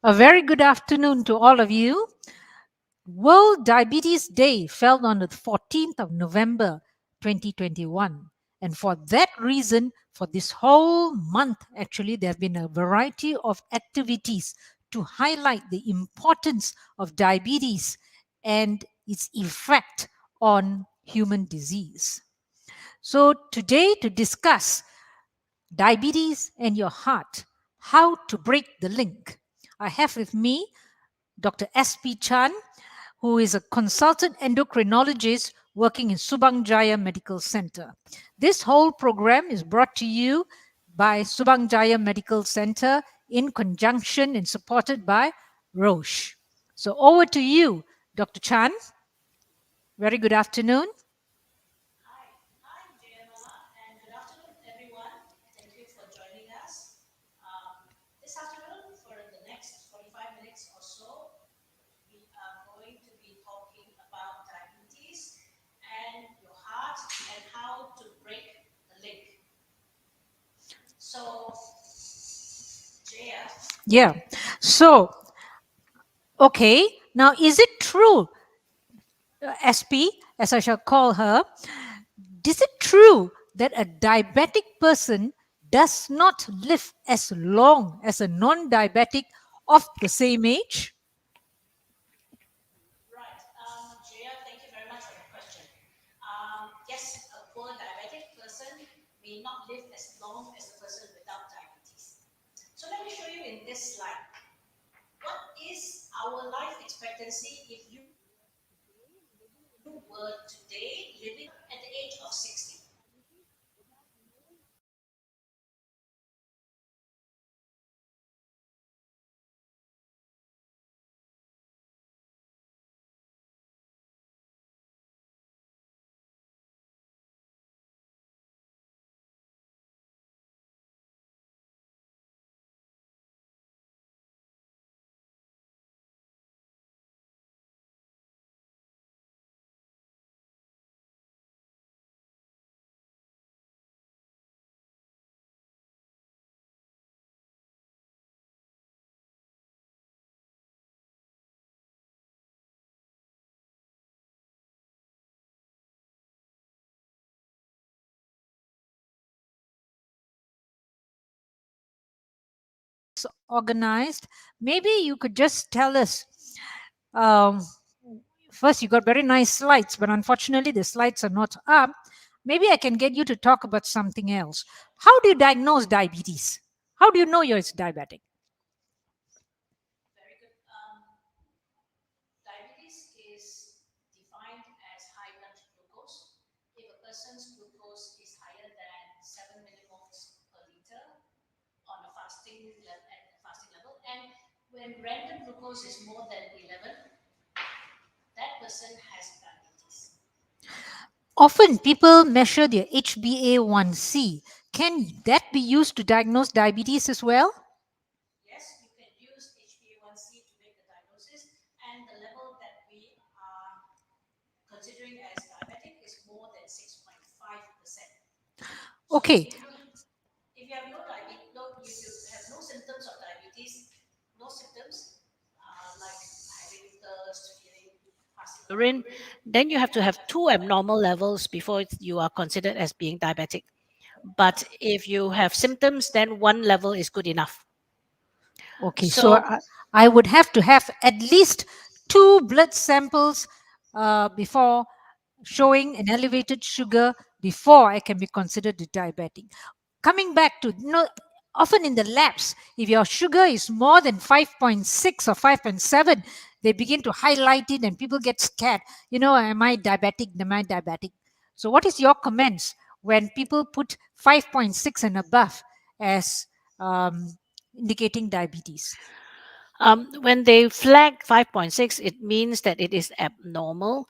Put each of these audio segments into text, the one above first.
A very good afternoon to all of you. World Diabetes Day fell on the 14th of November 2021. And for that reason, for this whole month, actually, there have been a variety of activities to highlight the importance of diabetes and its effect on human disease. So, today, to discuss diabetes and your heart, how to break the link, I have with me Dr. S.P. Chan, who is a consultant endocrinologist working in Subang Jaya Medical Center. This whole program is brought to you by Subang Jaya Medical Center in conjunction and supported by Roche. So over to you, Dr. Chan. Very good afternoon. Hi, I'm Jeyamalar, and good afternoon, everyone. Thank you for joining us. This afternoon, for the next 45 minutes or so, we are going to be talking about diabetes and your heart and how to break the link. So, Jaya. Yeah. So, okay. Now, is it true, SP, as I shall call her, is it true that a diabetic person does not live as long as a non-diabetic of the same age? Right. Jaya, thank you very much for your question. Yes, a poor diabetic person may not live as long as a person without diabetes. So, let me show you in this slide. What is our life expectancy if you were today living at the age of 60? Organized. Maybe you could just tell us. Um, First, you got very nice slides, but unfortunately, the slides are not up. Maybe I can get you to talk about something else. How do you diagnose diabetes? How do you know you're diabetic? Very good. Diabetes is defined as high blood glucose. If a person's glucose is higher than 7 millimoles per liter on a fasting level, and when random glucose is more than 11, that person has diabetes. Often people measure their HbA1c. Can that be used to diagnose diabetes as well? Yes, you can use HbA1c to make the diagnosis, and the level that we are considering as diabetic is more than 6.5%. So Okay, if you have no diabetes, no, if you have no symptoms of diabetes, no symptoms like having thirst, feeling fasting urine, then you have to have two abnormal levels before you are considered as being diabetic. But if you have symptoms, then one level is good enough. okay. So So I would have to have at least two blood samples before showing an elevated sugar before I can be considered a diabetic. Coming back to, often in the labs, if your sugar is more than 5.6 or 5.7, they begin to highlight it and people get scared. Am I diabetic? Am I diabetic? So, what is your comments when people put 5.6 and above as indicating diabetes? when they flag 5.6, it means that it is abnormal.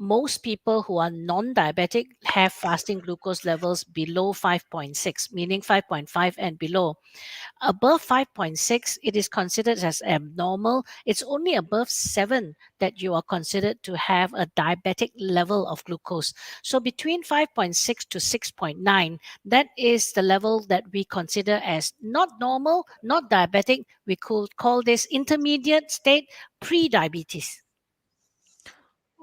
most people who are non-diabetic have fasting glucose levels below 5.6, meaning 5.5 and below. Above 5.6, it is considered as abnormal. It's only above 7 that you are considered to have a diabetic level of glucose. So between 5.6 to 6.9, that is the level that we consider as not normal, not diabetic. We could call this intermediate state, pre-diabetes.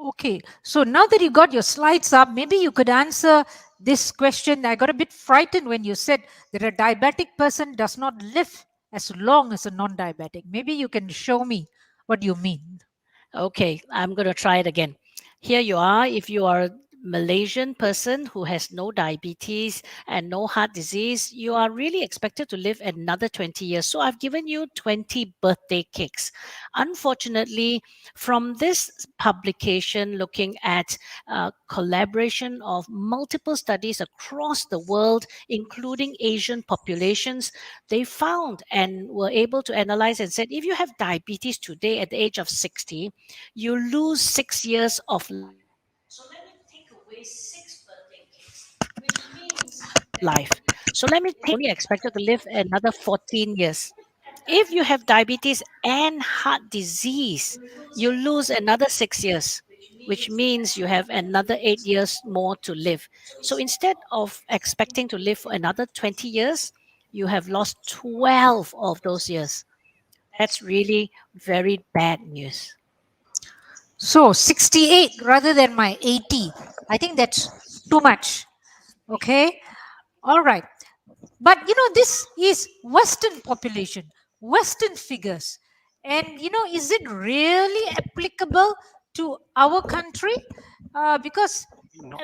Okay, so now that you got your slides up, maybe you could answer this question. I got a bit frightened when you said that a diabetic person does not live as long as a non diabetic. Maybe you can show me what you mean. Okay, I'm going to try it again. Here you are. If you are a Malaysian person who has no diabetes and no heart disease, you are really expected to live another 20 years. So I've given you 20 birthday cakes. Unfortunately, from this publication looking at collaboration of multiple studies across the world, including Asian populations, they found and were able to analyze and said if you have diabetes today at the age of 60, you lose 6 years of life. So let me take away six birthday cakes, which means that you are only expected to live another 14 years. If you have diabetes and heart disease, you lose another 6 years, which means you have another 8 years more to live. So instead of expecting to live for another 20 years, you have lost 12 of those years. That's really very bad news. So 68 rather than my 80. I think that's too much. Okay, all right. But this is Western population, Western figures. And is it really applicable to our country? Because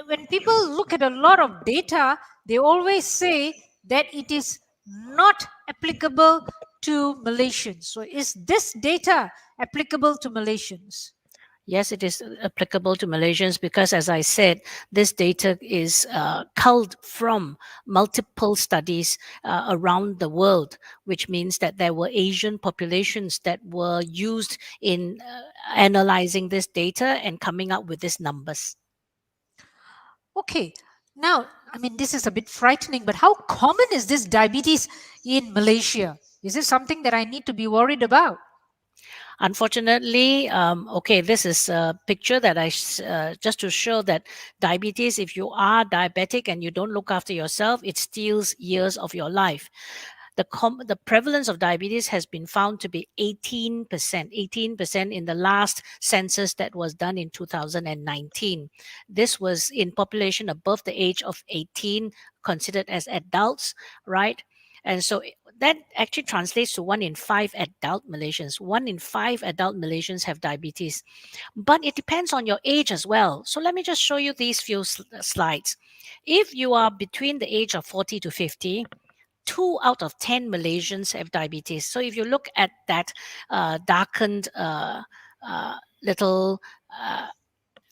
when people look at a lot of data, they always say that it is not applicable to Malaysians. So is this data applicable to Malaysians? Yes, it is applicable to Malaysians because, as I said, this data is culled from multiple studies around the world, which means that there were Asian populations that were used in analyzing this data and coming up with these numbers. Okay, now, I mean, this is a bit frightening, but how common is this diabetes in Malaysia? Is it something that I need to be worried about? Unfortunately, okay, this is a picture that just to show that diabetes, if you are diabetic and you don't look after yourself, it steals years of your life. The prevalence of diabetes has been found to be 18%, 18% in the last census that was done in 2019. This was in population above the age of 18, considered as adults, right? And so that actually translates to 1 in 5 adult Malaysians. 1 in 5 adult Malaysians have diabetes. But it depends on your age as well. So let me just show you these few slides. If you are between the age of 40 to 50, 2 out of 10 Malaysians have diabetes. So if you look at that darkened little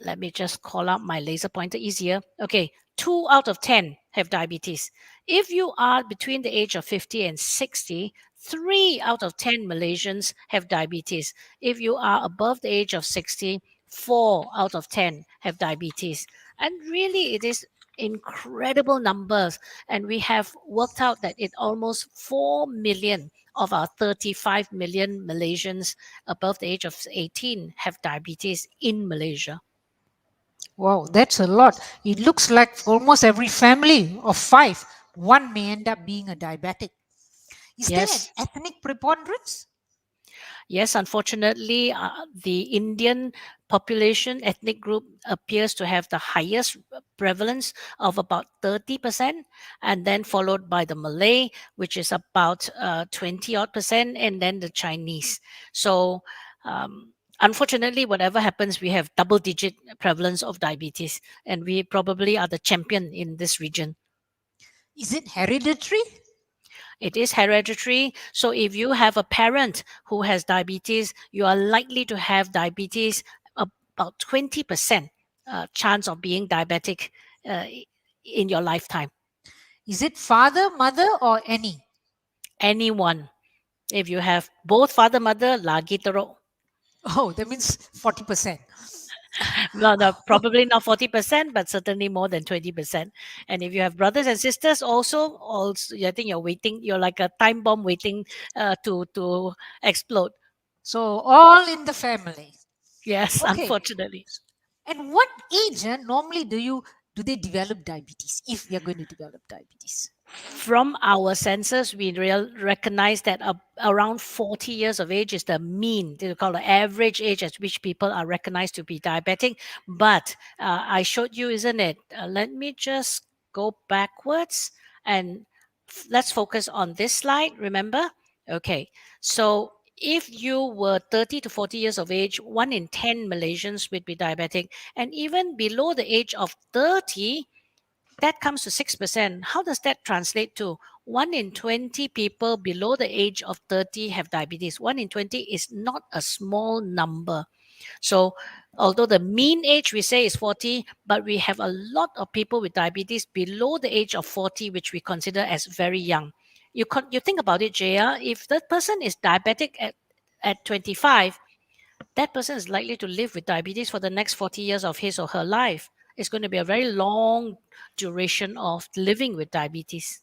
let me just call out my laser pointer easier. Okay, 2 out of 10 have diabetes. If you are between the age of 50 and 60, 3 out of 10 Malaysians have diabetes. If you are above the age of 60, 4 out of 10 have diabetes. And really, it is incredible numbers. And we have worked out that it almost 4 million of our 35 million Malaysians above the age of 18 have diabetes in Malaysia. Wow, that's a lot. It looks like for almost every family of five, one may end up being a diabetic. Is there an Yes, ethnic preponderance? yes, unfortunately, the Indian population ethnic group appears to have the highest prevalence of about 30%, and then followed by the Malay, which is about 20 odd percent, and then the Chinese. So, unfortunately, whatever happens, we have double digit prevalence of diabetes, and we probably are the champion in this region. Is it hereditary? It is hereditary. So if you have a parent who has diabetes, you are likely to have diabetes about 20% chance of being diabetic uh, in your lifetime. Is it father, mother, or any? Anyone. If you have both father, mother, lagi teruk. Oh, that means 40%. Well, no, probably not 40%, but certainly more than 20%. And if you have brothers and sisters, also, I think you're waiting. You're like a time bomb waiting to explode. So all in the family. Yes, Okay. unfortunately. And what age normally do they develop diabetes if we are going to develop diabetes? From our census, we recognize that around 40 years of age is the mean, they call the average age at which people are recognized to be diabetic. But I showed you, isn't it? Let me just go backwards and let's focus on this slide. Remember? Okay. So if you were 30 to 40 years of age, 1 in 10 Malaysians would be diabetic. And even below the age of 30, that comes to 6%. How does that translate to 1 in 20 people below the age of 30 have diabetes? 1 in 20 is not a small number. So, although the mean age we say is 40, but we have a lot of people with diabetes below the age of 40, which we consider as very young. You think about it, Jaya, if that person is diabetic at 25, that person is likely to live with diabetes for the next 40 years of his or her life. It's going to be a very long duration of living with diabetes.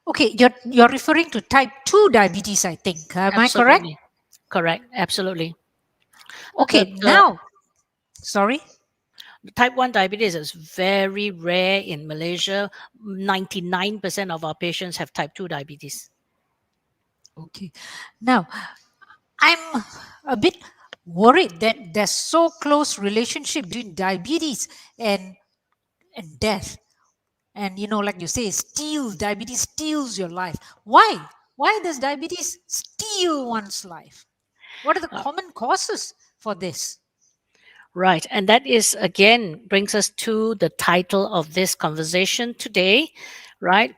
Okay, you're referring to type 2 diabetes, I think. Am I correct? Absolutely. Correct. Absolutely. Okay, The now, sorry. type 1 diabetes is very rare in Malaysia. 99% of our patients have type 2 diabetes. Okay. Now, I'm a bit worried that there's so close relationship between diabetes and death. And like you say, diabetes steals your life. Why does diabetes steal one's life? What are the Uh, common causes for this? right. And that is, again, brings us to the title of this conversation today, right?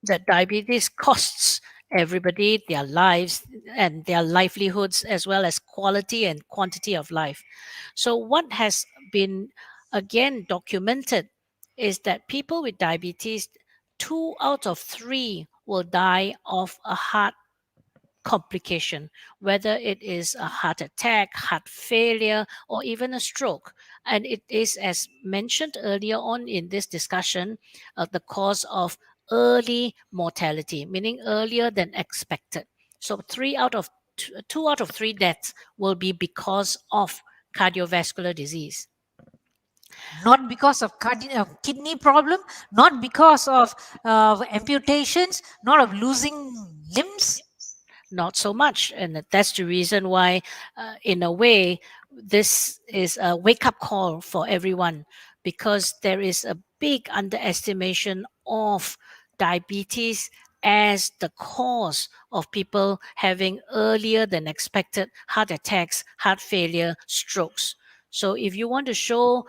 That diabetes costs everybody their lives and their livelihoods, as well as quality and quantity of life. So, what has been again documented is that people with diabetes, 2 out of 3 will die of a heart complication, whether it is a heart attack, heart failure, or even a stroke. And it is, as mentioned earlier on in this discussion, the cause of early mortality, meaning earlier than expected. So 2 out of 3 deaths will be because of cardiovascular disease. Not because of kidney problem, not because of amputations, not of losing limbs. Not so much. And that's the reason why, in a way, this is a wake up call for everyone, because there is a big underestimation of diabetes as the cause of people having earlier than expected heart attacks, heart failure, strokes. So if you want to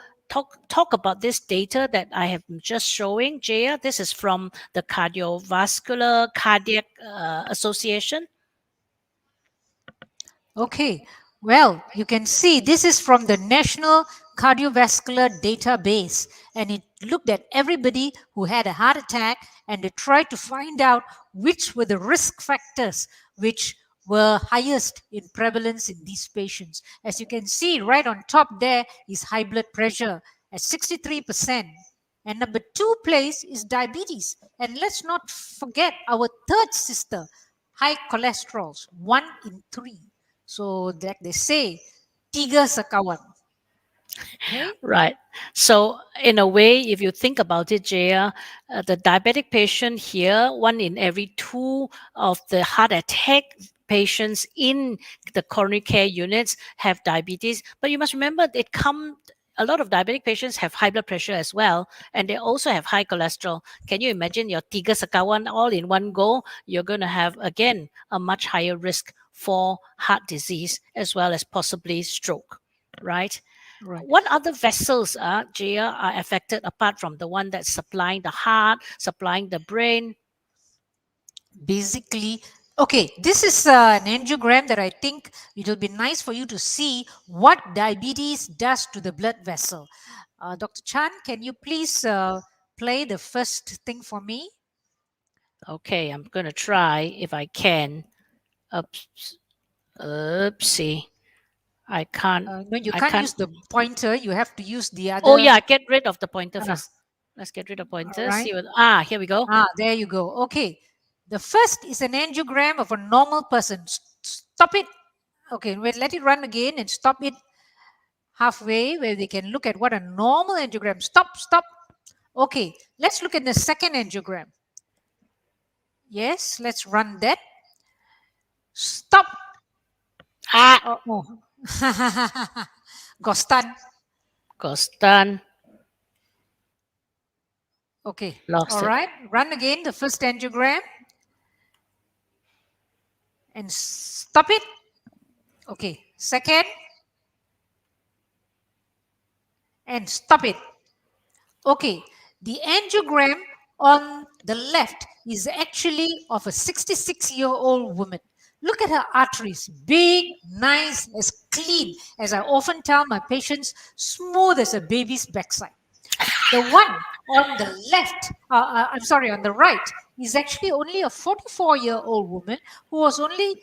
talk about this data that I have just showing, Jaya, this is from the Cardiovascular Cardiac Association. Okay, well, you can see this is from the National Cardiovascular Database, and it looked at everybody who had a heart attack, and they tried to find out which were the risk factors which were highest in prevalence in these patients. As you can see, right on top there is high blood pressure at 63%. And number two place is diabetes. And let's not forget our third sister, high cholesterols, 1 in 3. So, like they say, tiga sekawan. Okay. Right. So, in a way, if you think about it, Jaya, the diabetic patient here, 1 in every 2 of the heart attack patients in the coronary care units have diabetes. But you must remember, a lot of diabetic patients have high blood pressure as well, and they also have high cholesterol. Can you imagine your tiga sekawan all in one go? You're going to have, again, a much higher risk for heart disease as well as possibly stroke, right? Right. What other vessels, Jaya, are affected apart from the one that's supplying the heart, supplying the brain? Basically, okay, this is an angiogram that I think it will be nice for you to see what diabetes does to the blood vessel. Dr. Chan, can you please play the first thing for me? Okay, I'm going to try if I can. Oops, oopsie. I can't. No, you I can't can't. use the pointer. You have to use the Oh other. yeah, get rid of the pointer Ah, first. Let's get rid of all pointer. right. See what? Here we go. There you go. Okay. The first is an angiogram of a normal person. Stop it. Okay, wait, let it run again and stop it halfway where they can look at what a normal angiogram. Stop, stop. Okay, let's look at the second angiogram. Yes, let's run that. Stop. Ah, Oh. Gostan. Gostan Okay, lost all it. right. Run again the first angiogram and stop it. Okay, second and stop it. Okay, the angiogram on the left is actually of a 66-year-old woman. Look at her arteries, big, nice, as clean as I often tell my patients, smooth as a baby's backside. The one on the left, I'm sorry, on the right, is actually only a 44-year-old woman who was only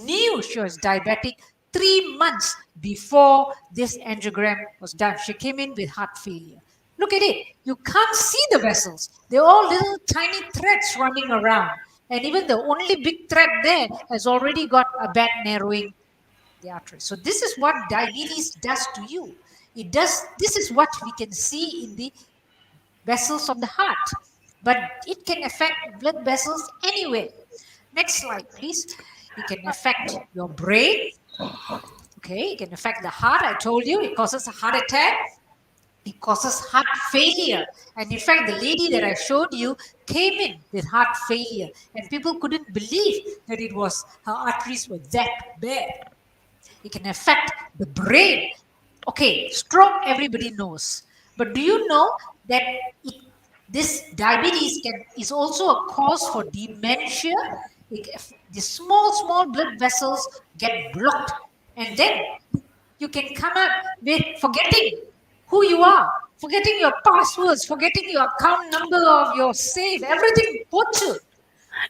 knew she was diabetic 3 months before this angiogram was done. She came in with heart failure. Look at it. You can't see the vessels. They're all little tiny threads running around. And even the only big thread there has already got a bad narrowing the artery. So this is what diabetes does to you. It does. This is what we can see in the vessels of the heart, but it can affect blood vessels anywhere. Next slide, please. It can affect your brain. Okay, it can affect the heart. I told you it causes a heart attack. It causes heart failure. And in fact, the lady that I showed you came in with heart failure, and people couldn't believe that it was her arteries were that bad. It can affect the brain. Okay, stroke everybody knows. But do you know that it, this diabetes is also a cause for dementia? The small blood vessels get blocked, and then you can come up with forgetting who you are, forgetting your passwords, forgetting your account number of your safe, everything pochu.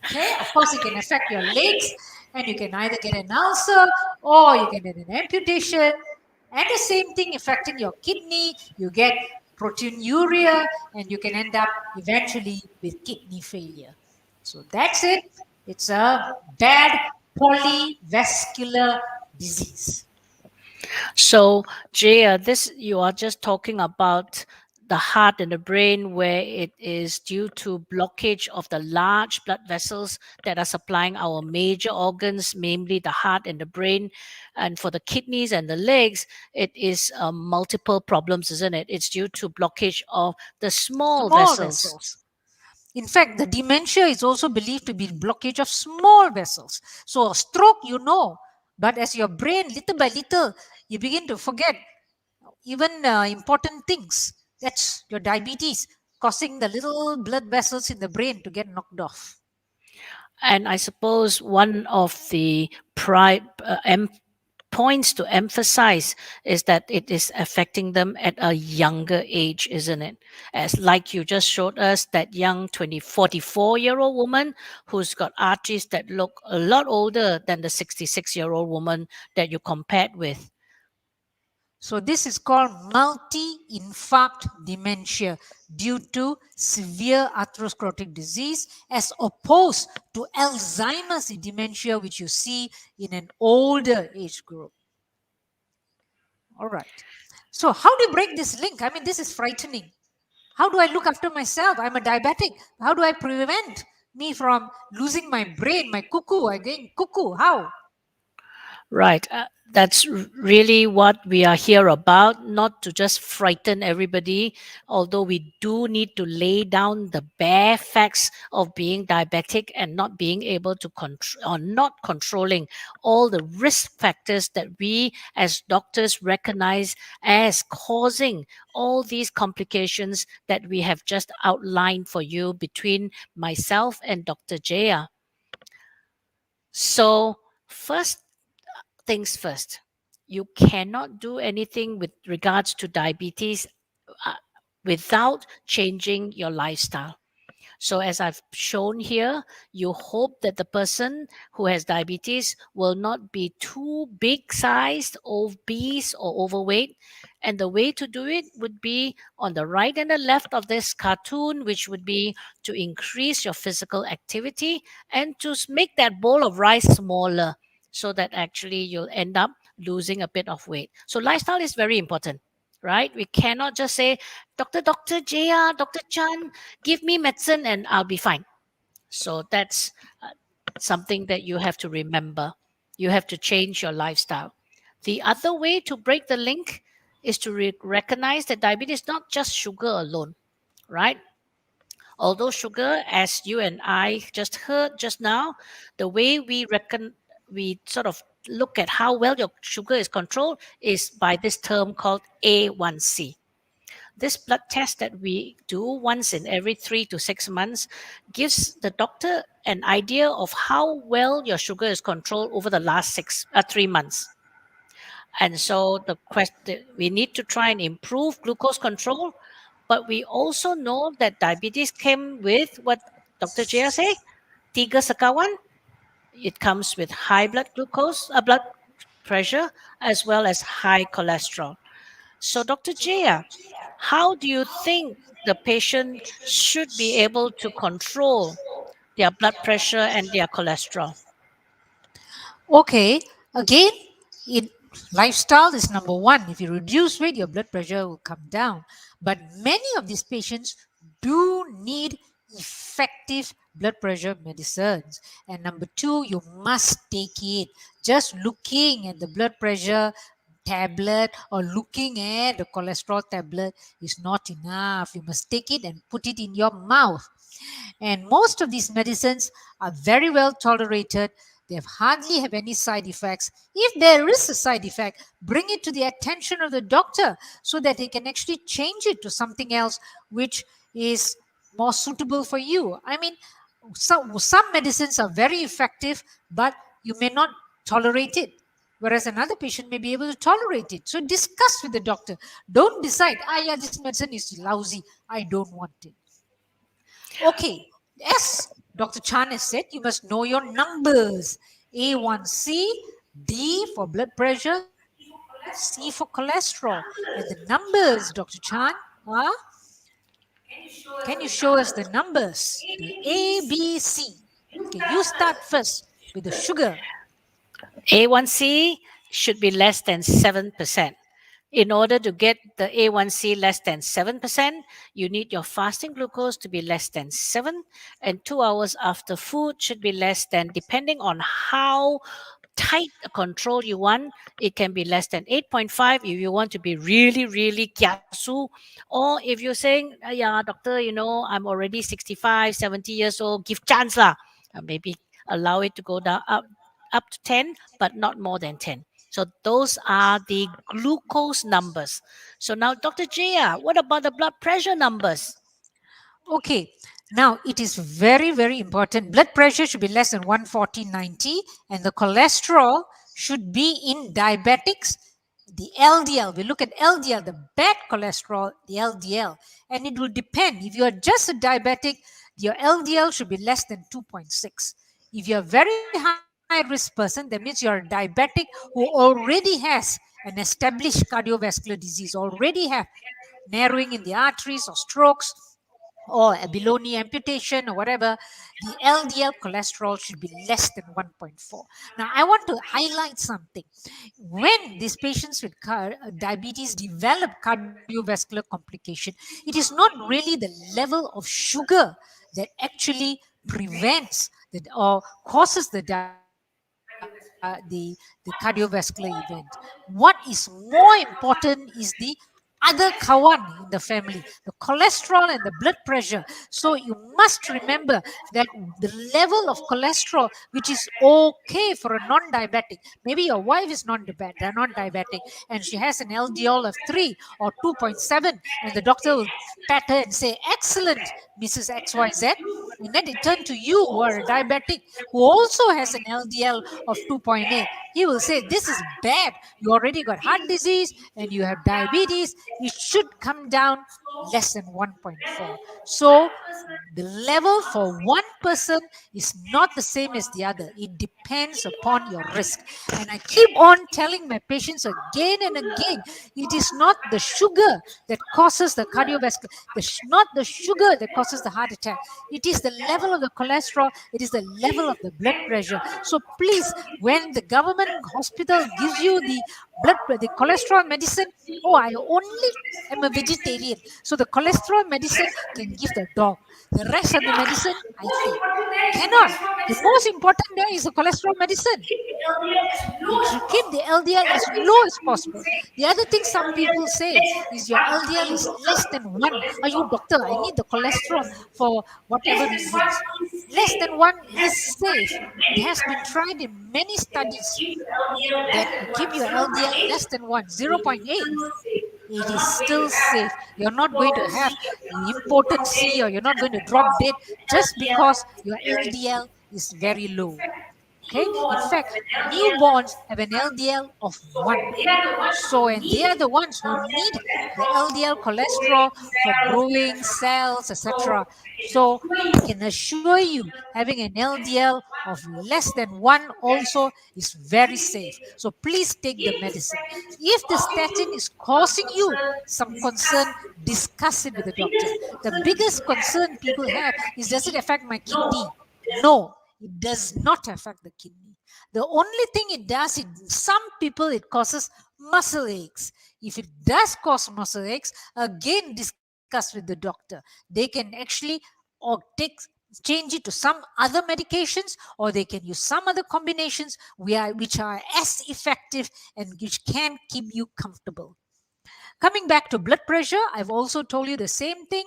Okay, of course, it can affect your legs, and you can either get an ulcer or you can get an amputation. And the same thing affecting your kidney, you get proteinuria, and you can end up eventually with kidney failure. So that's it. It's a bad polyvascular disease. So, Jaya, this you are just talking about the heart and the brain, where it is due to blockage of the large blood vessels that are supplying our major organs, namely the heart and the brain. And for the kidneys and the legs, it is multiple problems, isn't it? It's due to blockage of the small Small vessels. vessels. In fact, the dementia is also believed to be blockage of small vessels. So a stroke, you know, but as your brain, little by little, you begin to forget even important things. That's your diabetes causing the little blood vessels in the brain to get knocked off. And I suppose one of the points to emphasize is that it is affecting them at a younger age, isn't it? As like you just showed us, that young 44-year-old woman who's got arteries that look a lot older than the 66-year-old woman that you compared with. So this is called multi-infarct dementia due to severe atherosclerotic disease as opposed to Alzheimer's dementia, which you see in an older age group. All right. So how do you break this link? I mean, this is frightening. How do I look after myself? I'm a diabetic. How do I prevent me from losing my brain, my cuckoo? I'm going cuckoo. How? Right. That's really what we are here about, not to just frighten everybody, although we do need to lay down the bare facts of being diabetic and not being able to control or not controlling all the risk factors that we as doctors recognize as causing all these complications that we have just outlined for you between myself and Dr. Jaya. So, first things first. You cannot do anything with regards to diabetes uh, without changing your lifestyle. So, as I've shown here, you hope that the person who has diabetes will not be too big sized, obese, or overweight. And the way to do it would be on the right and the left of this cartoon, which would be to increase your physical activity and to make that bowl of rice smaller so that actually you'll end up losing a bit of weight. So, lifestyle is very important, right? We cannot just say, Dr. Jaya, Dr. Chan, give me medicine and I'll be fine. So that's something that you have to remember. You have to change your lifestyle. The other way to break the link is to recognize that diabetes is not just sugar alone, right? Although sugar, as you and I just heard just now, the way we sort of look at how well your sugar is controlled is by this term called A1C. This blood test that we do once in every 3 to 6 months gives the doctor an idea of how well your sugar is controlled over the last 3 months. And so the question, we need to try and improve glucose control, but we also know that diabetes came with what Dr. Jaya say, tiga sekawan. It comes with high blood pressure, as well as high cholesterol. So, Dr. Jaya, how do you think the patient should be able to control their blood pressure and their cholesterol? Okay, again, in lifestyle is number one. If you reduce weight, your blood pressure will come down. But many of these patients do need effective blood pressure medicines. And number two, you must take it. Just looking at the blood pressure tablet or looking at the cholesterol tablet is not enough. You must take it and put it in your mouth. And most of these medicines are very well tolerated. They hardly have any side effects. If there is a side effect, bring it to the attention of the doctor so that they can actually change it to something else which is more suitable for you. I mean, some medicines are very effective, but you may not tolerate it. Whereas another patient may be able to tolerate it. So discuss with the doctor. Don't decide, yeah, this medicine is lousy. I don't want it. Okay, yes, Dr. Chan has said you must know your numbers. A1C, D for blood pressure, C for cholesterol. And the numbers, Dr. Chan, can you show us the numbers? The A, B, C. Okay, you start first with the sugar. A1C should be less than 7%. In order to get the A1C less than 7%, you need your fasting glucose to be less than 7, and 2 hours after food should be less than, depending on how tight a control you want, it can be less than 8.5 if you want to be really, really kiasu. Or if you're saying, yeah, doctor, I'm already 65, 70 years old, give chance lah. Maybe allow it to go down up to 10, but not more than 10. So those are the glucose numbers. So now, Dr. Jaya, what about the blood pressure numbers? Okay, now it is very, very important. Blood pressure should be less than 140/90, and the cholesterol should be in diabetics. The LDL, we look at LDL, the bad cholesterol, the LDL, and it will depend. If you are just a diabetic, your LDL should be less than 2.6. If you're a very high risk person, that means you're a diabetic who already has an established cardiovascular disease, already have narrowing in the arteries or strokes or a below knee amputation or whatever, the LDL cholesterol should be less than 1.4. Now, I want to highlight something. When these patients with diabetes develop cardiovascular complication, it is not really the level of sugar that actually prevents or causes the cardiovascular event. What is more important is the other kawan in the family, the cholesterol and the blood pressure. So you must remember that the level of cholesterol, which is okay for a non-diabetic, maybe your wife is non-diabetic and she has an LDL of 3 or 2.7, and the doctor will pat her and say, excellent, Mrs. XYZ. and then they turn to you who are a diabetic who also has an LDL of 2.8. He will say, this is bad. You already got heart disease and you have diabetes. It should come down less than 1.4. So the level for one person is not the same as the other. It depends upon your risk. And I keep on telling my patients again and again, it is not the sugar that causes the cardiovascular, not the sugar that causes the heart attack. It is the level of the cholesterol, it is the level of the blood pressure. So please, when the government hospital gives you the cholesterol medicine, oh, I only am a vegetarian. So the cholesterol medicine can give the dog. The rest of the medicine, I take. Cannot. The most important there is the cholesterol medicine. It should keep the LDL as low as possible. The other thing some people say is your LDL is less than 1. Are you doctor? I need the cholesterol for whatever reasons. Less than 1 is safe. It has been tried in many studies that you keep your LDL less than 1, 0.8. It is still safe. You're not going to have impotency or you're not going to drop dead just because your LDL is very low. Okay, in fact, newborns have an LDL of 1. So, and they are the ones who need the LDL cholesterol for growing cells, etc. So, I can assure you, having an LDL of less than 1 also is very safe. So, please take the medicine. If the statin is causing you some concern, discuss it with the doctor. The biggest concern people have is, does it affect my kidney? No, it does not affect the kidney. The only thing it does, some people, it causes muscle aches. If it does cause muscle aches, again discuss with the doctor. They can actually or change it to some other medications, or they can use some other combinations which are as effective and which can keep you comfortable. Coming back to blood pressure, I've also told you the same thing.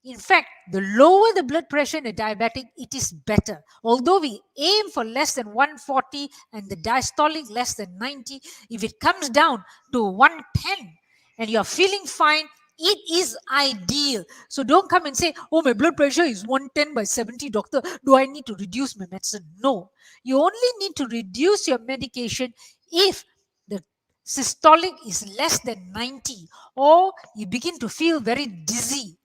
In fact, the lower the blood pressure in a diabetic, it is better. Although we aim for less than 140 and the diastolic less than 90, if it comes down to 110 and you're feeling fine, it is ideal. So don't come and say, oh, my blood pressure is 110 by 70, doctor. Do I need to reduce my medicine? No. You only need to reduce your medication if the systolic is less than 90 or you begin to feel very dizzy.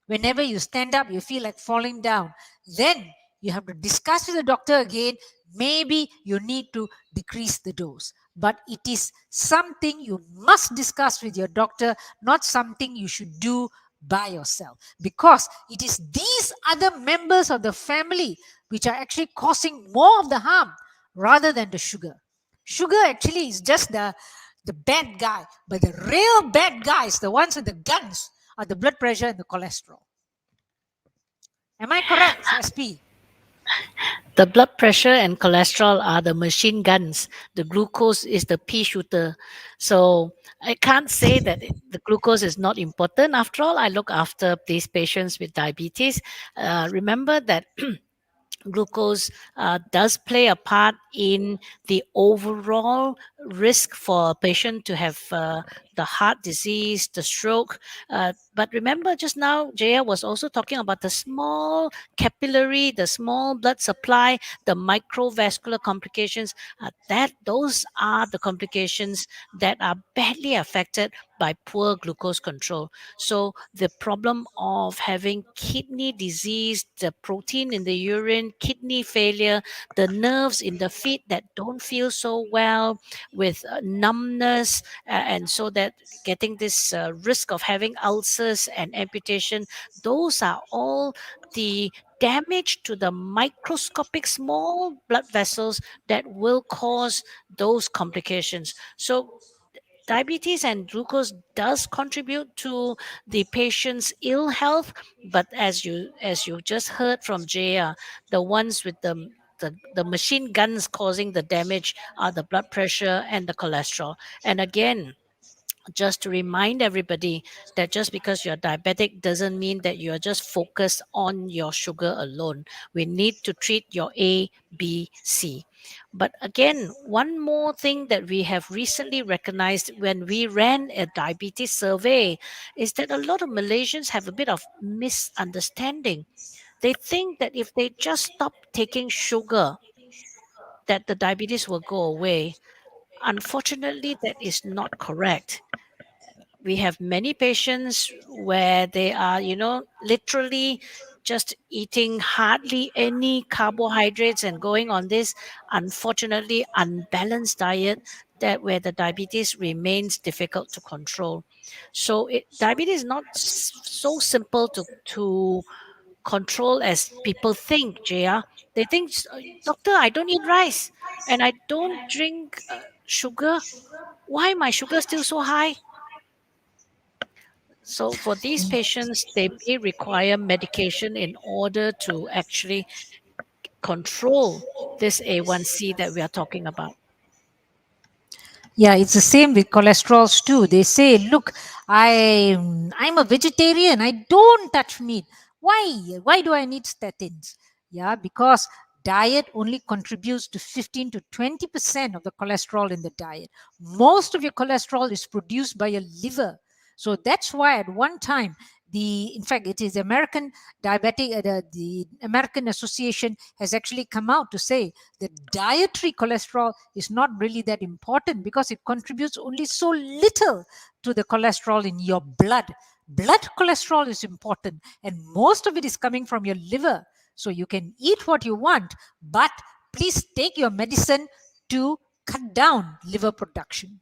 Whenever you stand up, you feel like falling down. Then you have to discuss with the doctor again. Maybe you need to decrease the dose. But it is something you must discuss with your doctor, not something you should do by yourself. Because it is these other members of the family which are actually causing more of the harm rather than the sugar. Sugar actually is just the bad guy, but the real bad guys, the ones with the guns, are the blood pressure and the cholesterol. Am I correct, SP? The blood pressure and cholesterol are the machine guns. The glucose is the pea shooter. So I can't say that the glucose is not important. After all, I look after these patients with diabetes. Remember that glucose does play a part in the overall risk for a patient to have the heart disease, the stroke. But remember, just now, Jaya was also talking about the small capillary, the small blood supply, the microvascular complications. Those are the complications that are badly affected by poor glucose control. So the problem of having kidney disease, the protein in the urine, kidney failure, the nerves in the feet that don't feel so well, with numbness, and so that getting this risk of having ulcers and amputation, those are all the damage to the microscopic small blood vessels that will cause those complications. So diabetes and glucose does contribute to the patient's ill health, but as you just heard from Jaya, the ones with the machine guns causing the damage are the blood pressure and the cholesterol. And again, just to remind everybody that just because you're diabetic doesn't mean that you're just focused on your sugar alone. We need to treat your A, B, C. But again, one more thing that we have recently recognized when we ran a diabetes survey is that a lot of Malaysians have a bit of misunderstanding. They think that if they just stop taking sugar, that the diabetes will go away. Unfortunately, that is not correct. We have many patients where they are, literally just eating hardly any carbohydrates and going on this unfortunately unbalanced diet, that where the diabetes remains difficult to control. So diabetes is not so simple to control as people think, Jaya. They think, Doctor, I don't eat rice and I don't drink sugar. Why my sugar still so high? So for these patients, they may require medication in order to actually control this A1C that we are talking about. Yeah, it's the same with cholesterols too. They say, look, I'm a vegetarian. I don't touch meat. Why? Why do I need statins? Yeah, because diet only contributes to 15 to 20% of the cholesterol in the diet. Most of your cholesterol is produced by your liver. So that's why at one time, in fact, it is American diabetic, the American Association has actually come out to say the dietary cholesterol is not really that important because it contributes only so little to the cholesterol in your blood. Blood cholesterol is important, and most of it is coming from your liver. So you can eat what you want, but please take your medicine to cut down liver production.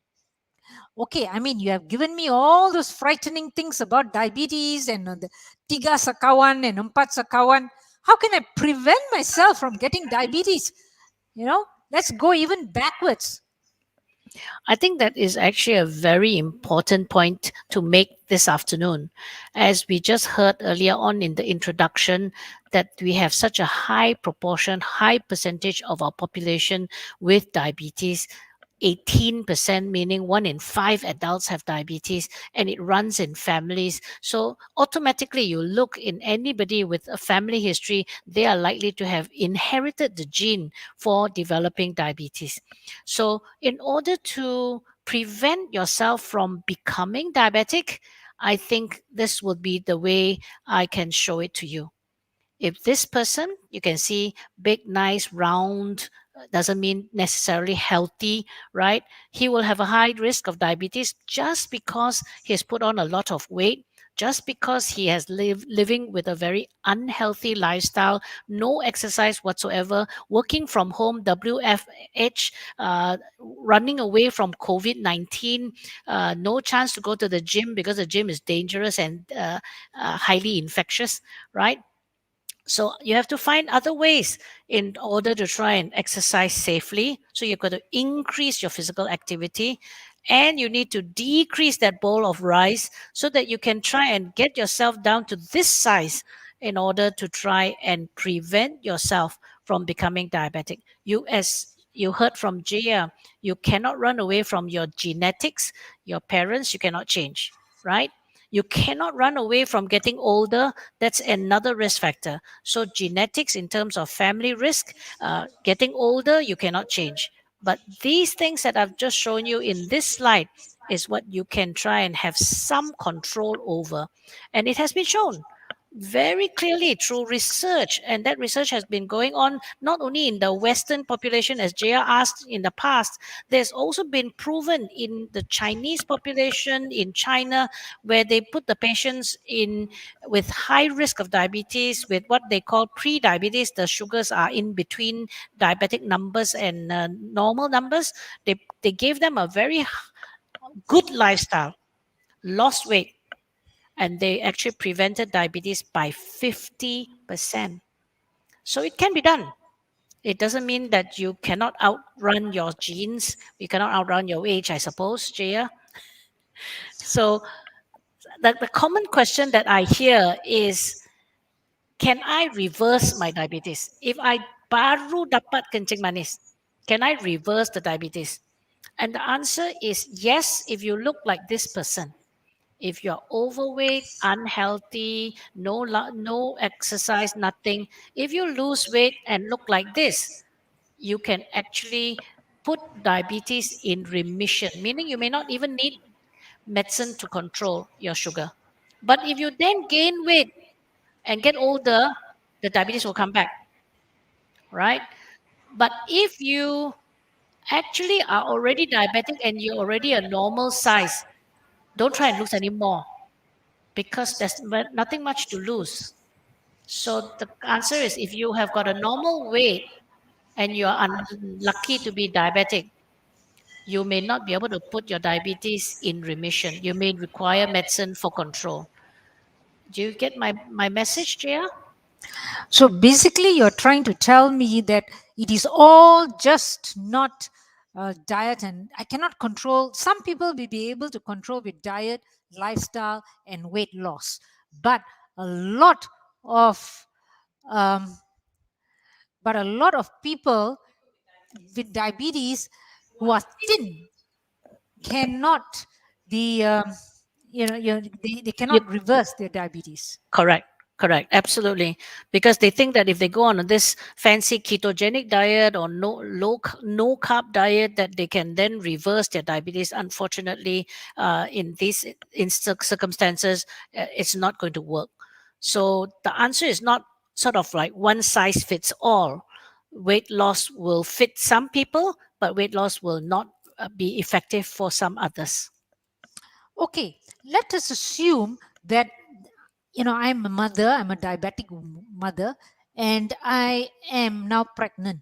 Okay, I mean, you have given me all those frightening things about diabetes and the tiga sakawan and empat sakawan. How can I prevent myself from getting diabetes? Let's go even backwards. I think that is actually a very important point to make this afternoon. As we just heard earlier on in the introduction, that we have such a high proportion, high percentage of our population with diabetes. 18%, meaning 1 in 5 adults have diabetes, and it runs in families. So automatically you look in anybody with a family history, they are likely to have inherited the gene for developing diabetes. So in order to prevent yourself from becoming diabetic, I think this would be the way I can show it to you. If this person, you can see big, nice, round, doesn't mean necessarily healthy, right? He will have a high risk of diabetes just because he has put on a lot of weight, just because he has living with a very unhealthy lifestyle, no exercise whatsoever, working from home, WFH, running away from COVID-19, no chance to go to the gym because the gym is dangerous and highly infectious, right? So you have to find other ways in order to try and exercise safely. So you've got to increase your physical activity, and you need to decrease that bowl of rice so that you can try and get yourself down to this size in order to try and prevent yourself from becoming diabetic. As you heard from Jia, you cannot run away from your genetics. Your parents, you cannot change, right? You cannot run away from getting older. That's another risk factor. So, genetics in terms of family risk, getting older, you cannot change. But these things that I've just shown you in this slide is what you can try and have some control over. And it has been shown very clearly through research, and that research has been going on not only in the Western population, as Jaya asked in the past. There's also been proven in the Chinese population in China, where they put the patients in with high risk of diabetes with what they call pre-diabetes. The sugars are in between diabetic numbers and normal numbers. They gave them a very good lifestyle, lost weight, and they actually prevented diabetes by 50%. So it can be done. It doesn't mean that you cannot outrun your genes. You cannot outrun your age, I suppose, Jaya. So the common question that I hear is, can I reverse my diabetes? If I baru dapat kencing manis, can I reverse the diabetes? And the answer is yes, if you look like this person. If you're overweight, unhealthy, no exercise, nothing, if you lose weight and look like this, you can actually put diabetes in remission, meaning you may not even need medicine to control your sugar. But if you then gain weight and get older, the diabetes will come back, right? But if you actually are already diabetic and you're already a normal size, don't try and lose anymore because there's nothing much to lose. So the answer is if you have got a normal weight and you're unlucky to be diabetic, you may not be able to put your diabetes in remission. You may require medicine for control. Do you get my message, Jaya? So basically, you're trying to tell me that it is all just not diet, and I cannot control. Some people will be able to control with diet, lifestyle, and weight loss, but a lot of um, but a lot of people with diabetes who are thin cannot be they You cannot reverse their diabetes. Correct. Correct. Absolutely. Because they think that if they go on this fancy ketogenic diet or no carb diet, that they can then reverse their diabetes. Unfortunately, in these circumstances, it's not going to work. So the answer is not sort of like one size fits all. Weight loss will fit some people, but weight loss will not be effective for some others. Okay, let us assume that I'm a mother, I'm a diabetic mother, and I am now pregnant.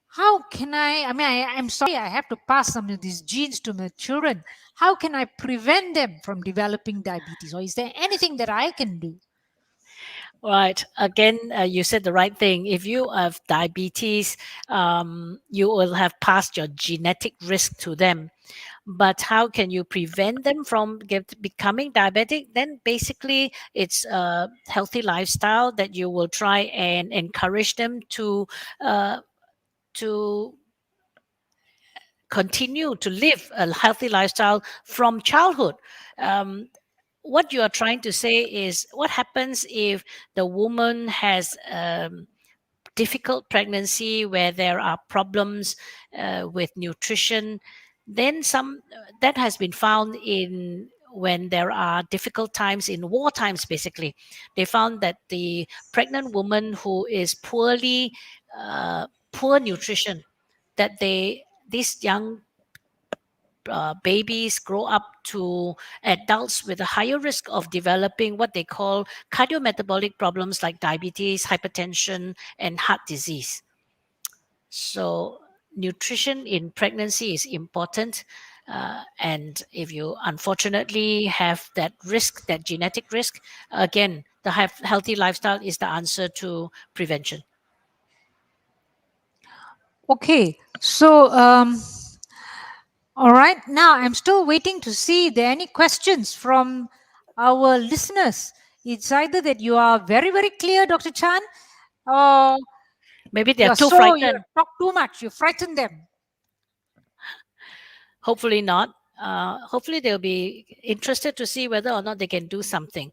How can I mean, I'm sorry, I have to pass some of these genes to my children. How can I prevent them from developing diabetes, or is there anything that I can do? Right. Again, you said the right thing. If you have diabetes, you will have passed your genetic risk to them. But how can you prevent them from becoming diabetic? Then basically, it's a healthy lifestyle that you will try and encourage them uh, to continue to live a healthy lifestyle from childhood. Um, what you are trying to say is what happens if the woman has difficult pregnancy where there are problems with nutrition, then some that has been found in when there are difficult times in war times. Basically, they found that the pregnant woman who is poor nutrition, that these young babies grow up to adults with a higher risk of developing what they call cardiometabolic problems like diabetes, hypertension, and heart disease. So, nutrition in pregnancy is important. And if you unfortunately have that risk, that genetic risk, again, the healthy lifestyle is the answer to prevention. Okay, so all right, now I'm still waiting to see if there are any questions from our listeners. It's either that you are very, very clear, Dr. Chan, or Maybe they are you too you frightened. talk too much, you frighten them. Hopefully not. Hopefully they'll be interested to see whether or not they can do something.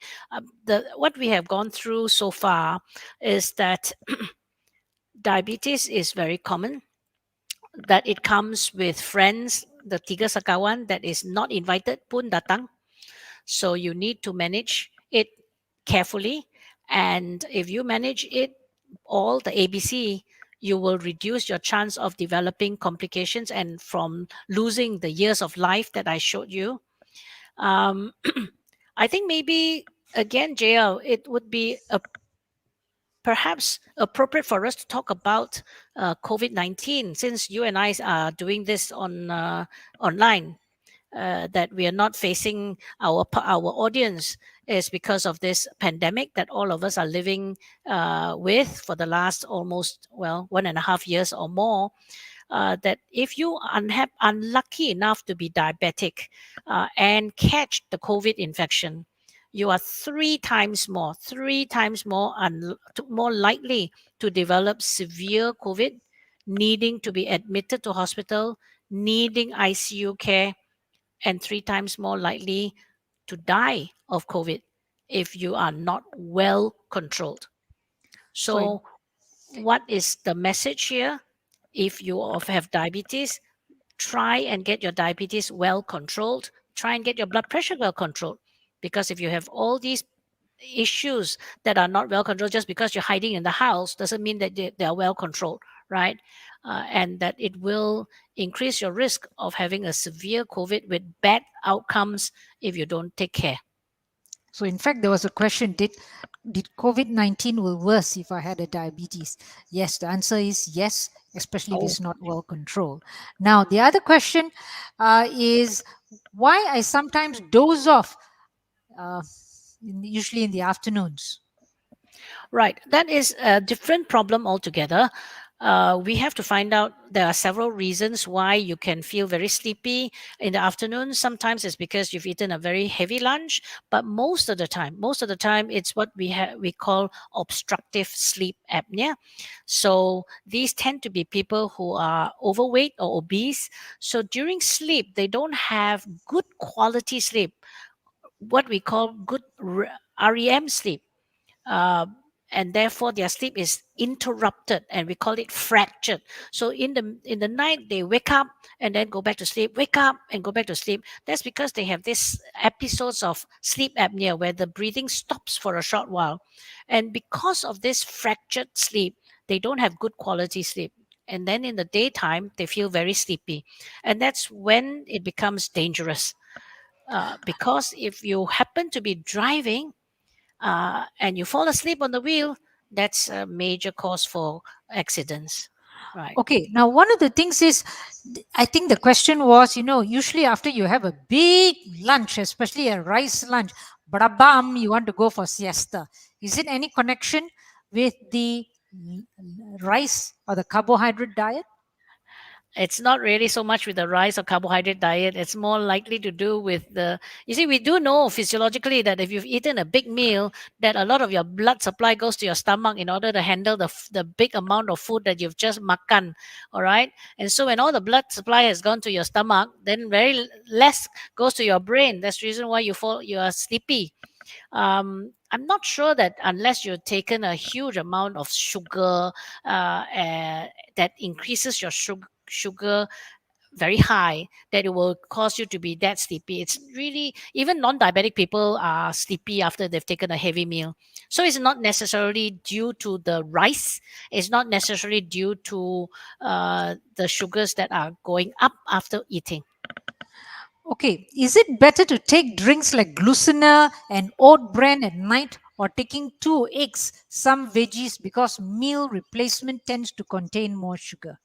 What we have gone through so far is that diabetes is very common, that it comes with friends, the tiga sekawan that is not invited pun datang. So you need to manage it carefully. And if you manage it all, the ABC, you will reduce your chance of developing complications and from losing the years of life that I showed you. Um, I think maybe again, JL, it would be perhaps appropriate for us to talk about COVID-19 since you and I are doing this on online. That we are not facing our audience is because of this pandemic that all of us are living with for the last almost 1.5 years or more. That if you are unlucky enough to be diabetic and catch the COVID infection, you are three times more, more likely to develop severe COVID, needing to be admitted to hospital, needing ICU care, and three times more likely to die of COVID if you are not well controlled. So, So, what is the message here? If you have diabetes, try and get your diabetes well controlled. Try and get your blood pressure well controlled. Because if you have all these issues that are not well controlled. Just because you're hiding in the house doesn't mean that they are well controlled, right? And that it will increase your risk of having a severe COVID with bad outcomes if you don't take care. So, in fact, there was a question: did COVID-19 will worse if I had a diabetes? Yes, the answer is yes, especially if Oh, it's not well controlled. Now, the other question is why I sometimes doze off, uh, usually in the afternoons. right. That is a different problem altogether. We have to find out there are several reasons why you can feel very sleepy in the afternoon. Sometimes it's because you've eaten a very heavy lunch, but most of the time, it's what we call obstructive sleep apnea. So these tend to be people who are overweight or obese. So during sleep, they don't have good quality sleep, what we call good REM sleep, uh, and therefore their sleep is interrupted, and we call it fractured. So in the night they wake up and then go back to sleep, wake up and go back to sleep. That's because they have this episodes of sleep apnea where the breathing stops for a short while, and because of this fractured sleep, they don't have good quality sleep. And then in the daytime they feel very sleepy, and that's when it becomes dangerous. Because if you happen to be driving and you fall asleep on the wheel, that's a major cause for accidents. Right. Okay, now one of the things is, I think the question was, usually after you have a big lunch, especially a rice lunch, bam, you want to go for siesta. Is it any connection with the rice or the carbohydrate diet? It's not really so much with the rise of carbohydrate diet. It's more likely to do with the. You see, we do know physiologically that if you've eaten a big meal, that a lot of your blood supply goes to your stomach in order to handle the big amount of food that you've just makan. All right, and so when all the blood supply has gone to your stomach, then less goes to your brain. That's the reason why you are sleepy. I'm not sure that unless you've taken a huge amount of sugar, that increases your sugar very high, that it will cause you to be that sleepy. It's really, even non-diabetic people are sleepy after they've taken a heavy meal. So it's not necessarily due to the rice. It's not necessarily due to the sugars that are going up after eating. Okay, is it better to take drinks like glucina and oat bran at night, or taking two eggs, some veggies, because meal replacement tends to contain more sugar?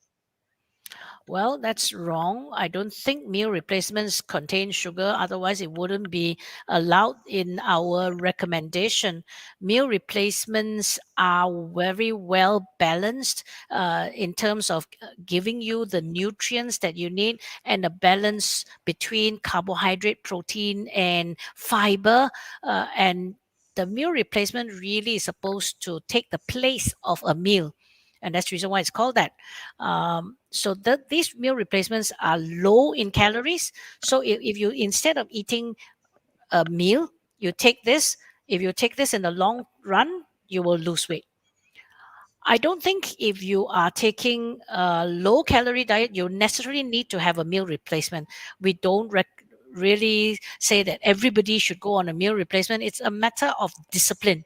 Well, that's wrong. I don't think meal replacements contain sugar. Otherwise, it wouldn't be allowed in our recommendation. Meal replacements are very well balanced in terms of giving you the nutrients that you need and a balance between carbohydrate, protein, and fiber. And the meal replacement really is supposed to take the place of a meal. And that's the reason why it's called that. So these meal replacements are low in calories. So if you, instead of eating a meal, you take this. If you take this in the long run, you will lose weight. I don't think if you are taking a low calorie diet, you necessarily need to have a meal replacement. We don't really say that everybody should go on a meal replacement. It's a matter of discipline.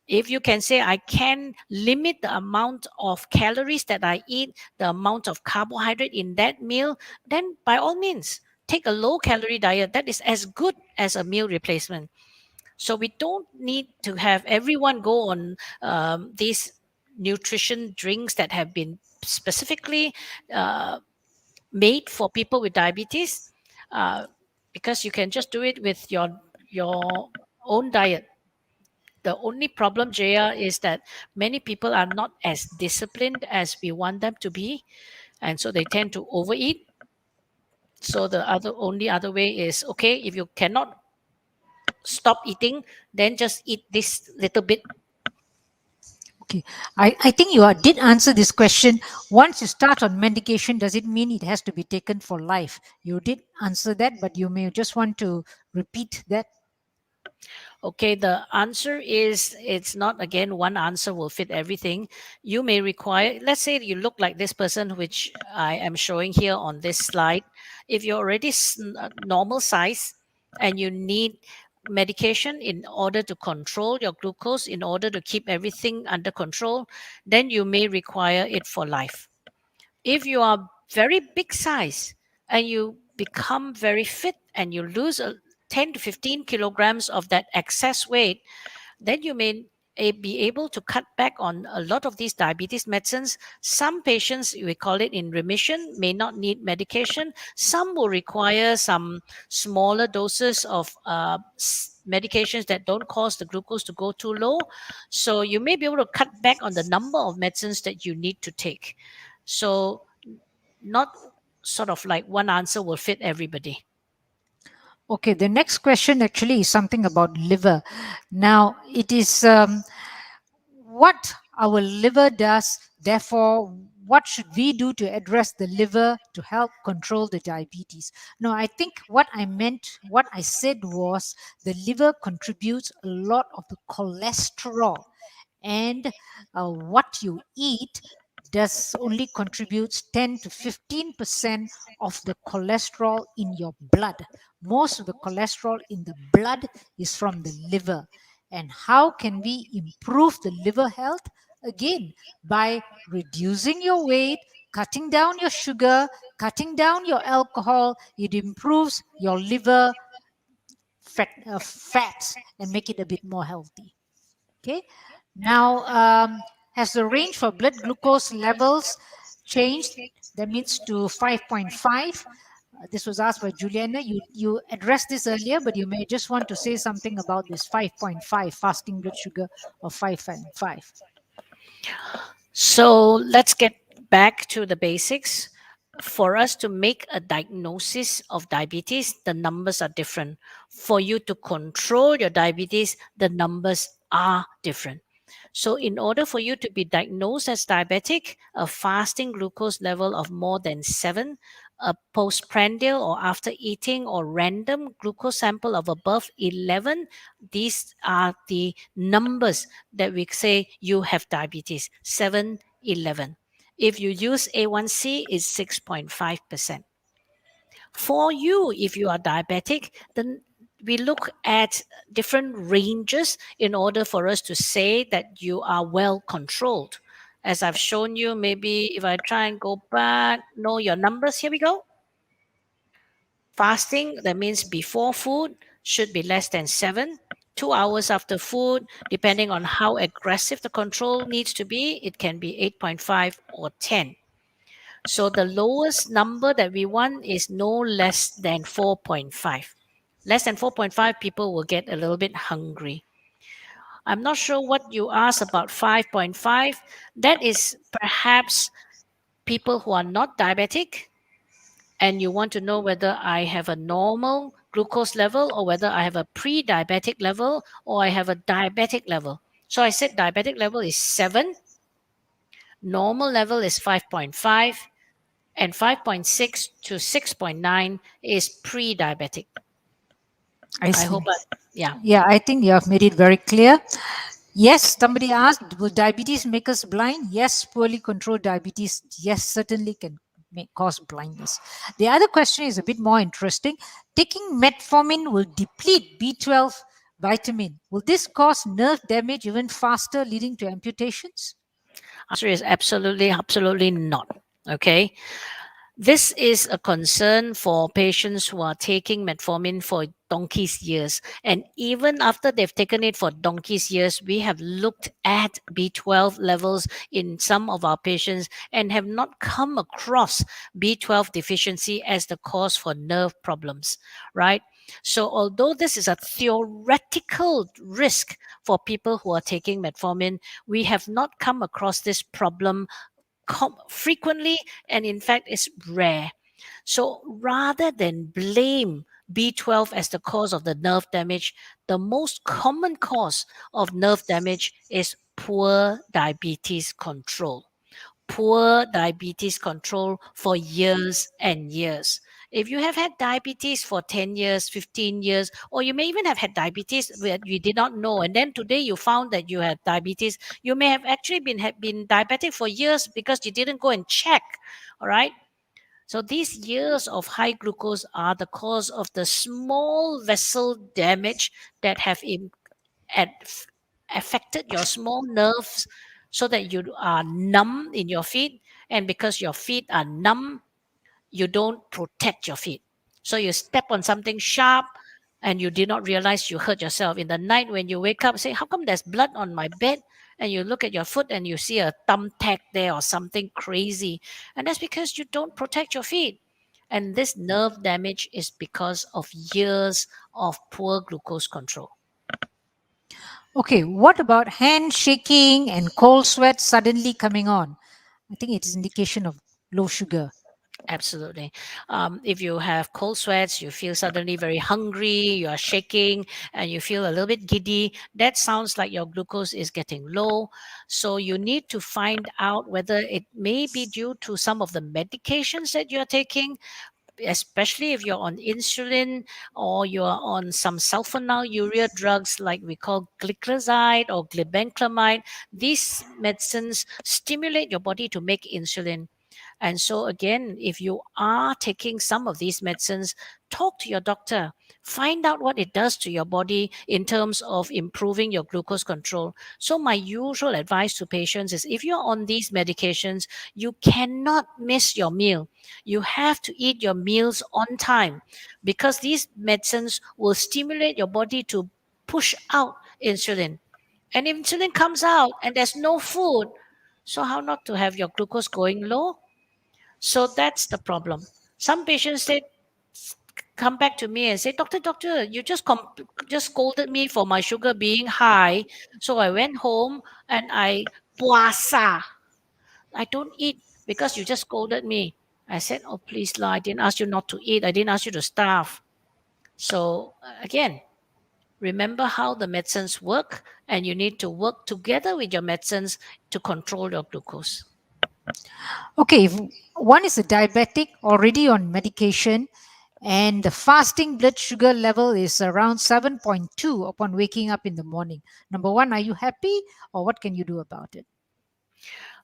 If you can say I can limit the amount of calories that I eat, the amount of carbohydrate in that meal, then by all means take a low calorie diet. That is as good as a meal replacement. So we don't need to have everyone go on these nutrition drinks that have been specifically uh, made for people with diabetes, uh, because you can just do it with your own diet. The only problem, Jaya, is that many people are not as disciplined as we want them to be, and so they tend to overeat. So the only other way is, okay, if you cannot stop eating, then just eat this little bit. Okay, I think you did answer this question. Once you start on medication, does it mean it has to be taken for life? You did answer that, but you may just want to repeat that. Okay, the answer is, it's not, again, one answer will fit everything. You may require, let's say you look like this person, which I am showing here on this slide. If you're already normal size and you need medication in order to control your glucose, in order to keep everything under control, then you may require it for life. If you are very big size and you become very fit and you lose 10 to 15 kilograms of that excess weight, then you may be able to cut back on a lot of these diabetes medicines. Some patients, we call it in remission, may not need medication. Some will require some smaller doses of medications that don't cause the glucose to go too low. So you may be able to cut back on the number of medicines that you need to take. So not sort of like one answer will fit everybody. Okay, the next question actually is something about liver. Now, it is what our liver does, therefore, what should we do to address the liver to help control the diabetes? No, I think what I meant, what I said was the liver contributes a lot of the cholesterol, and what you eat does only contributes 10 to 15% of the cholesterol in your blood. Most of the cholesterol in the blood is from the liver. And how can we improve the liver health? Again, by reducing your weight, cutting down your sugar, cutting down your alcohol. It improves your liver fats and make it a bit more healthy. Okay. Now, has the range for blood glucose levels changed? That means to 5.5. This was asked by Juliana. You addressed this earlier, but you may just want to say something about this 5.5 fasting blood sugar of 5.5. So let's get back to the basics. For us to make a diagnosis of diabetes, the numbers are different. For you to control your diabetes, the numbers are different. So, in order for you to be diagnosed as diabetic, a fasting glucose level of more than 7, a postprandial or after eating or random glucose sample of above 11, these are the numbers that we say you have diabetes: 7, 11. If you use A1C, it's 6.5%. For you, if you are diabetic, then we look at different ranges in order for us to say that you are well controlled. As I've shown you, maybe if I try and go back, know your numbers, here we go. Fasting, that means before food, should be less than 7. 2 hours after food, depending on how aggressive the control needs to be, it can be 8.5 or 10. So the lowest number that we want is no less than 4.5. Less than 4.5, people will get a little bit hungry. I'm not sure what you asked about 5.5. That is perhaps people who are not diabetic, and you want to know whether I have a normal glucose level or whether I have a pre diabetic level or I have a diabetic level. So I said diabetic level is 7, normal level is 5.5, and 5.6 to 6.9 is pre diabetic. I I see. hope, yeah. Yeah, I think you have made it very clear. Yes, somebody asked, will diabetes make us blind? Yes, poorly controlled diabetes, yes, certainly can cause blindness. The other question is a bit more interesting. Taking metformin will deplete B12 vitamin. Will this cause nerve damage even faster, leading to amputations? Answer is absolutely, absolutely not. Okay. This is a concern for patients who are taking metformin for donkey's years. And even after they've taken it for donkey's years, we have looked at B12 levels in some of our patients and have not come across B12 deficiency as the cause for nerve problems, right? So, although this is a theoretical risk for people who are taking metformin, we have not come across this problem frequently, and in fact it's rare. So rather than blame B12 as the cause of the nerve damage, the most common cause of nerve damage is poor diabetes control. Poor diabetes control for years and years. If you have had diabetes for 10 years, 15 years, or you may even have had diabetes where you did not know, and then today you found that you had diabetes, you may have actually been diabetic for years because you didn't go and check. All right. So these years of high glucose are the cause of the small vessel damage that have at- affected your small nerves so that you are numb in your feet. And because your feet are numb, you don't protect your feet. So you step on something sharp and you did not realize you hurt yourself. In the night when you wake up, say, how come there's blood on my bed? And you look at your foot and you see a thumbtack there or something crazy. And that's because you don't protect your feet. And this nerve damage is because of years of poor glucose control. Okay, what about hand shaking and cold sweat suddenly coming on? I think it is indication of low sugar. Absolutely. If you have cold sweats, you feel suddenly very hungry, you are shaking, and you feel a little bit giddy, that sounds like your glucose is getting low. So you need to find out whether it may be due to some of the medications that you're taking, especially if you're on insulin or you're on some sulfonylurea drugs like we call gliclazide or glibenclamide. These medicines stimulate your body to make insulin. And so, again, if you are taking some of these medicines, talk to your doctor. Find out what it does to your body in terms of improving your glucose control. So, my usual advice to patients is if you're on these medications, you cannot miss your meal. You have to eat your meals on time because these medicines will stimulate your body to push out insulin. And if insulin comes out and there's no food, so how not to have your glucose going low? So that's the problem. Some patients say, come back to me and say, doctor, you just scolded me for my sugar being high. So I went home and I puasa. I don't eat because you just scolded me. I said, oh, please, lah, I didn't ask you not to eat. I didn't ask you to starve. So again, remember how the medicines work, and you need to work together with your medicines to control your glucose. Okay, if one is a diabetic already on medication and the fasting blood sugar level is around 7.2 upon waking up in the morning. Number one, are you happy or what can you do about it?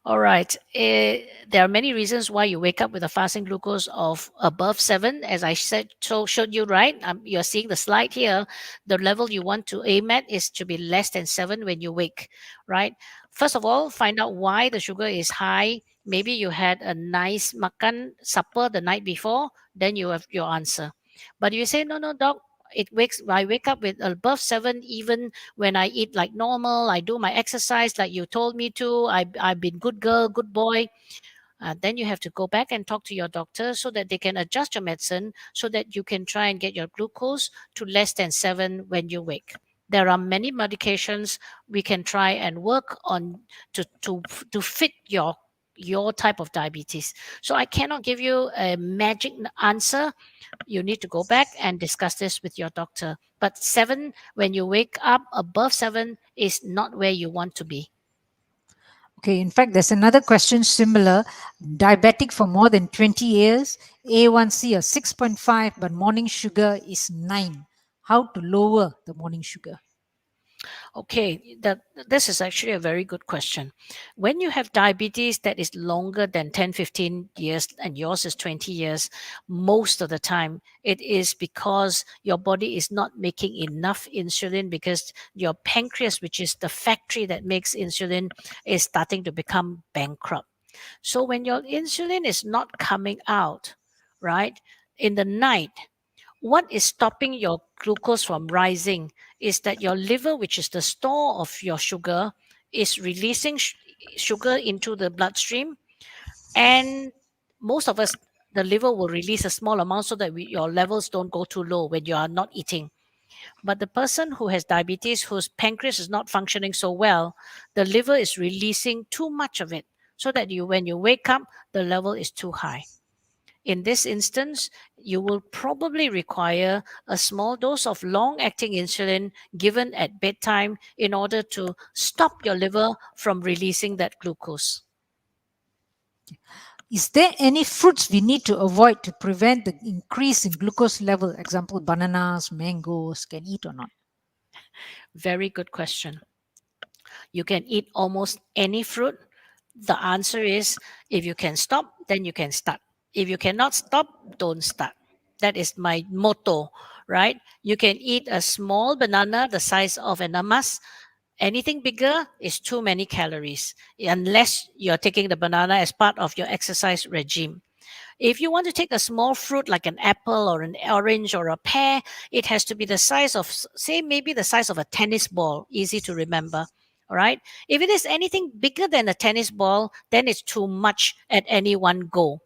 All right. There are many reasons why you wake up with a fasting glucose of above 7. As I said, showed you, right? You're seeing the slide here. The level you want to aim at is to be less than 7 when you wake, right? First of all, find out why the sugar is high. Maybe you had a nice makan supper the night before, then you have your answer. But you say, no, no, doc, I wake up with above 7 even when I eat like normal, I do my exercise like you told me to, I've been good girl, good boy. Then you have to go back and talk to your doctor so that they can adjust your medicine so that you can try and get your glucose to less than 7 when you wake. There are many medications we can try and work on to fit your type of diabetes. So I cannot give you a magic answer. You need to go back and discuss this with your doctor. But 7, when you wake up above 7, is not where you want to be. Okay, in fact, there's another question similar. Diabetic for more than 20 years, A1C of 6.5, but morning sugar is 9. How to lower the morning sugar? Okay, this is actually a very good question. When you have diabetes that is longer than 10, 15 years, and yours is 20 years, most of the time it is because your body is not making enough insulin because your pancreas, which is the factory that makes insulin, is starting to become bankrupt. So when your insulin is not coming out, right, in the night, what is stopping your glucose from rising is that your liver, which is the store of your sugar, is releasing sugar into the bloodstream. And most of us, the liver will release a small amount so that your levels don't go too low when you are not eating. But the person who has diabetes, whose pancreas is not functioning so well, the liver is releasing too much of it so that when you wake up, the level is too high. In this instance, you will probably require a small dose of long acting insulin given at bedtime in order to stop your liver from releasing that glucose. Is there any fruits we need to avoid to prevent the increase in glucose level? Example, bananas, mangoes, can eat or not? Very good question. You can eat almost any fruit. The answer is if you can stop, then you can start. If you cannot stop, don't start. That is my motto, right? You can eat a small banana the size of an amas. Anything bigger is too many calories, unless you're taking the banana as part of your exercise regime. If you want to take a small fruit like an apple or an orange or a pear, it has to be the size of, say, maybe the size of a tennis ball, easy to remember. All right. If it is anything bigger than a tennis ball, then it's too much at any one go.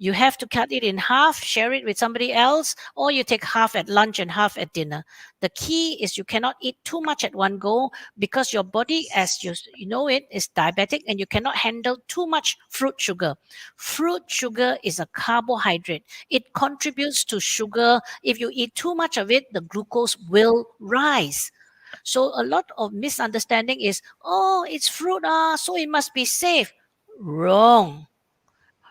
You have to cut it in half, share it with somebody else, or you take half at lunch and half at dinner. The key is you cannot eat too much at one go, because your body, as you know it, is diabetic, and you cannot handle too much fruit sugar. Fruit sugar is a carbohydrate. It contributes to sugar. If you eat too much of it, the glucose will rise. So a lot of misunderstanding is, oh, it's fruit, so it must be safe. Wrong,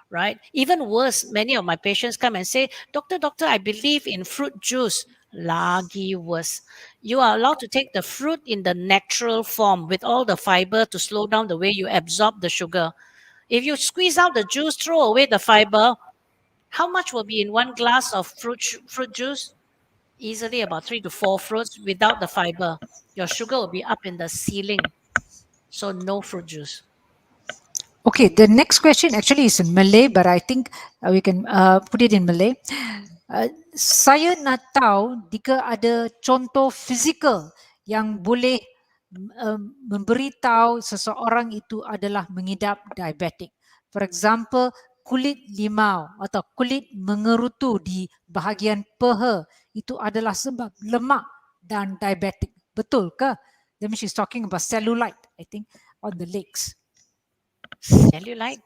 right? Even worse, many of my patients come and say, Doctor, I believe in fruit juice. Lagi worse. You are allowed to take the fruit in the natural form with all the fiber to slow down the way you absorb the sugar. If you squeeze out the juice, throw away the fiber, how much will be in one glass of fruit juice? Easily about 3 to 4 fruits without the fiber. Your sugar will be up in the ceiling. So no fruit juice. Okay, the next question actually is in Malay, but I think we can put it in Malay. Saya nak tahu jika ada contoh fizikal yang boleh memberitahu seseorang itu adalah mengidap diabetik. For example, kulit limau atau kulit mengerutu di bahagian peha itu adalah sebab lemak dan diabetik. Betul ke? That means she's talking about cellulite, I think, on the legs. Cellulite?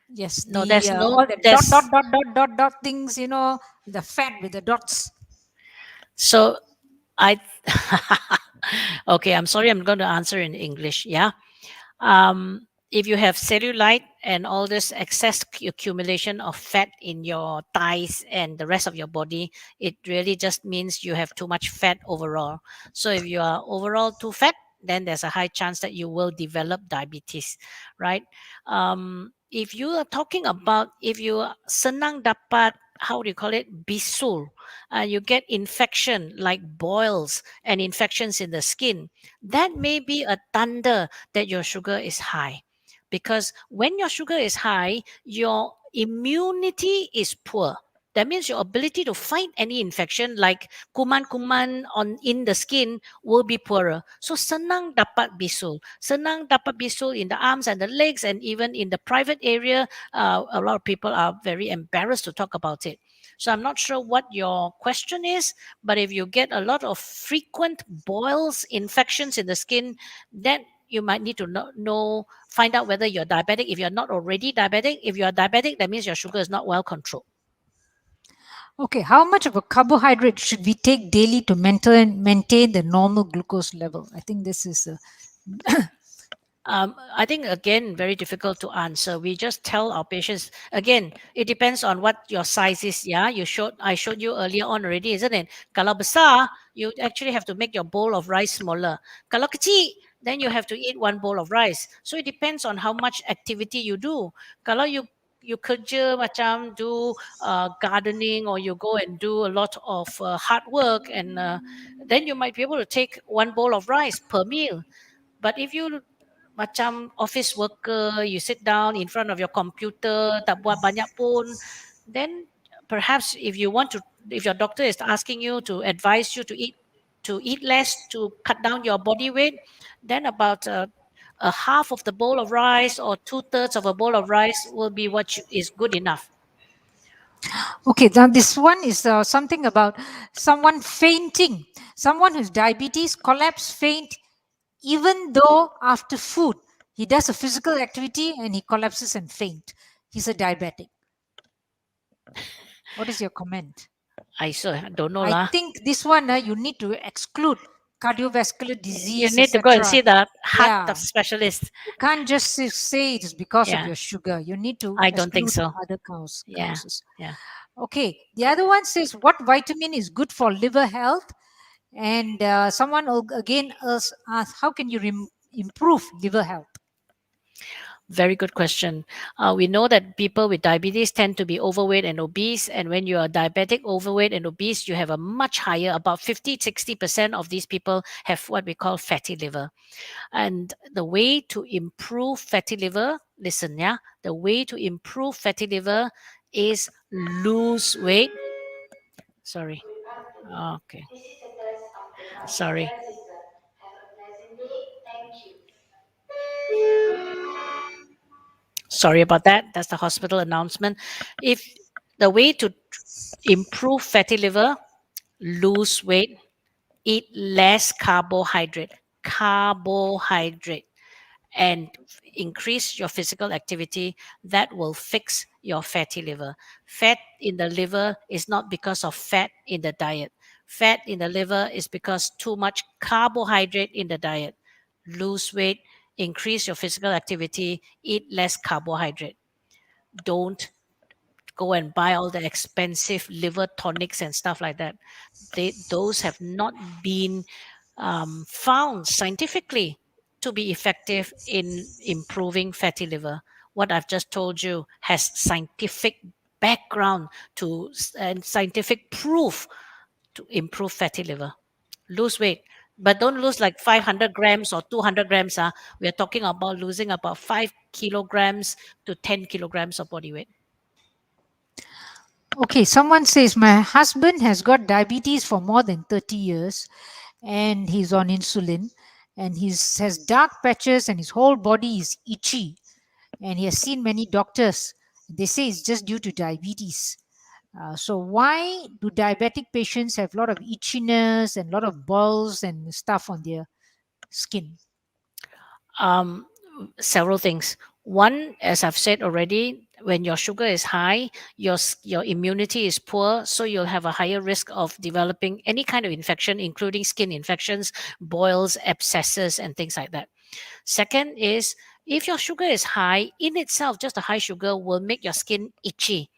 Yes, No, the there's no, all the there's, dot things, the fat with the dots. so I, okay, I'm sorry, I'm going to answer in English. Yeah. If you have cellulite and all this excess accumulation of fat in your thighs and the rest of your body, it really just means you have too much fat overall. So if you are overall too fat, then there's a high chance that you will develop diabetes, right? If you are talking about, if you senang dapat, how do you call it, bisul, you get infection like boils and infections in the skin, that may be a thunder that your sugar is high. Because when your sugar is high, your immunity is poor. That means your ability to fight any infection like kuman-kuman on in the skin will be poorer. So senang dapat bisul. Senang dapat bisul in the arms and the legs, and even in the private area. A lot of people are very embarrassed to talk about it. So I'm not sure what your question is, but if you get a lot of frequent boils, infections in the skin, then you might need to find out whether you're diabetic. If you're not already diabetic, if you're diabetic, that means your sugar is not well controlled. Okay, how much of a carbohydrate should we take daily to maintain the normal glucose level? I think this is I think again very difficult to answer. We just tell our patients again. It depends on what your size is. Yeah, I showed you earlier on already, isn't it? Kalau besar, you actually have to make your bowl of rice smaller. Kalau kecil, then you have to eat one bowl of rice. So it depends on how much activity you do. Kalau you kerja macam do gardening, or you go and do a lot of hard work, and then you might be able to take one bowl of rice per meal. But if you macam office worker, you sit down in front of your computer, tak buat banyak pun, then perhaps if your doctor is asking you to advise you to eat less to cut down your body weight, then about a half of the bowl of rice or 2/3 of a bowl of rice will be is good enough. okay. Now this one is something about someone fainting. Someone who's diabetes collapse faint even though after food he does a physical activity and he collapses and faint. He's a diabetic. What is your comment? I don't know I lah. think this one you need to exclude cardiovascular You disease, need to go and etc. see the heart Yeah, specialist. you can't just say it is because of Yeah, your sugar. You need to I don't think exclude so. other Yeah, causes. yeah. Okay, the other one says what vitamin is good for liver health, and someone again asked how can you improve liver health? Very good question. We know that people with diabetes tend to be overweight and obese. And when you are diabetic, overweight, and obese, you have a much higher, about 50-60% of these people have what we call fatty liver. And the way to improve fatty liver, listen, yeah, the way to improve fatty liver is lose weight. Sorry. Okay. This is the test of the Sorry. hospital system. Have a pleasant day. Thank you. Sorry about that. That's the hospital announcement. If the way to improve fatty liver, lose weight, eat less carbohydrate, carbohydrate, and increase your physical activity, that will fix your fatty liver. Fat in the liver is not because of fat in the diet. Fat in the liver is because too much carbohydrate in the diet. Lose weight, increase your physical activity, eat less carbohydrate. Don't go and buy all the expensive liver tonics and stuff like that. Those have not been found scientifically to be effective in improving fatty liver. What I've just told you has scientific background to and scientific proof to improve fatty liver. Lose weight, but don't lose like 500 grams or 200 grams. We are talking about losing about 5 kilograms to 10 kilograms of body weight. Okay, someone says, my husband has got diabetes for more than 30 years and he's on insulin and he has dark patches and his whole body is itchy and he has seen many doctors. They say it's just due to diabetes. So why do diabetic patients have a lot of itchiness and a lot of boils and stuff on their skin? Um, Several things. One, as I've said already, when your sugar is high, your immunity is poor, so you'll have a higher risk of developing any kind of infection, including skin infections, boils, abscesses, and things like that. Second is, if your sugar is high in itself, just a high sugar will make your skin itchy.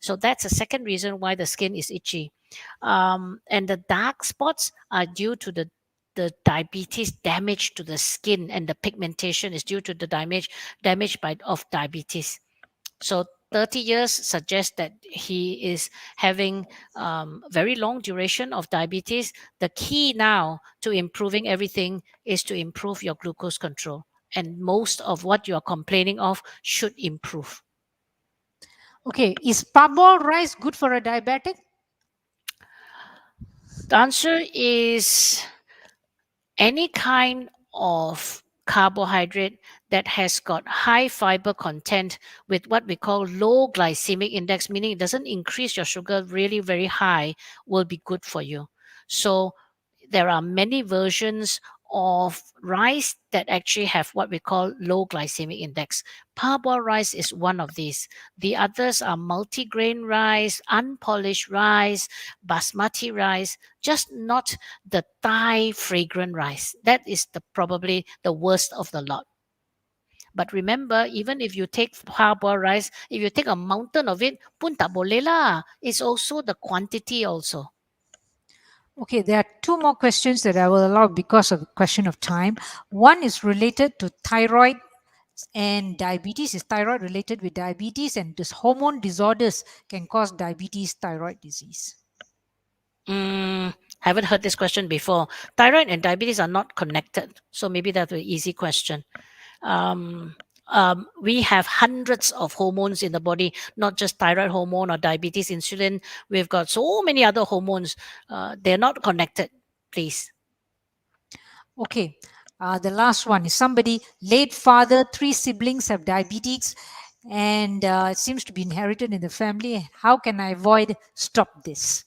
So that's the second reason why the skin is itchy. And the dark spots are due to the diabetes damage to the skin, and the pigmentation is due to the damage by of diabetes. So 30 years suggests that he is having very long duration of diabetes. The key now to improving everything is to improve your glucose control, and most of what you are complaining of should improve. Okay, is parboiled rice good for a diabetic? The answer is any kind of carbohydrate that has got high fiber content with what we call low glycemic index, meaning it doesn't increase your sugar really very high, will be good for you. So there are many versions of rice that actually have what we call low glycemic index. Parboiled rice is one of these. The others are multigrain rice, unpolished rice, basmati rice, just not the Thai fragrant rice. That is the probably the worst of the lot. But remember, even if you take parboiled rice, if you take a mountain of it, pun tak boleh lah. It's also the quantity also. Okay, there are two more questions that I will allow because of the question of time. One is related to thyroid and diabetes. Is thyroid related with diabetes, and this hormone disorders can cause diabetes, thyroid disease? Haven't heard this question before. Thyroid and diabetes are not connected, so maybe that's an easy question. Um, we have hundreds of hormones in the body, not just thyroid hormone or diabetes insulin. We've got so many other hormones. They're not connected, please. Okay, the last one is somebody, late father, three siblings have diabetes, and it seems to be inherited in the family. How can I avoid, stop this?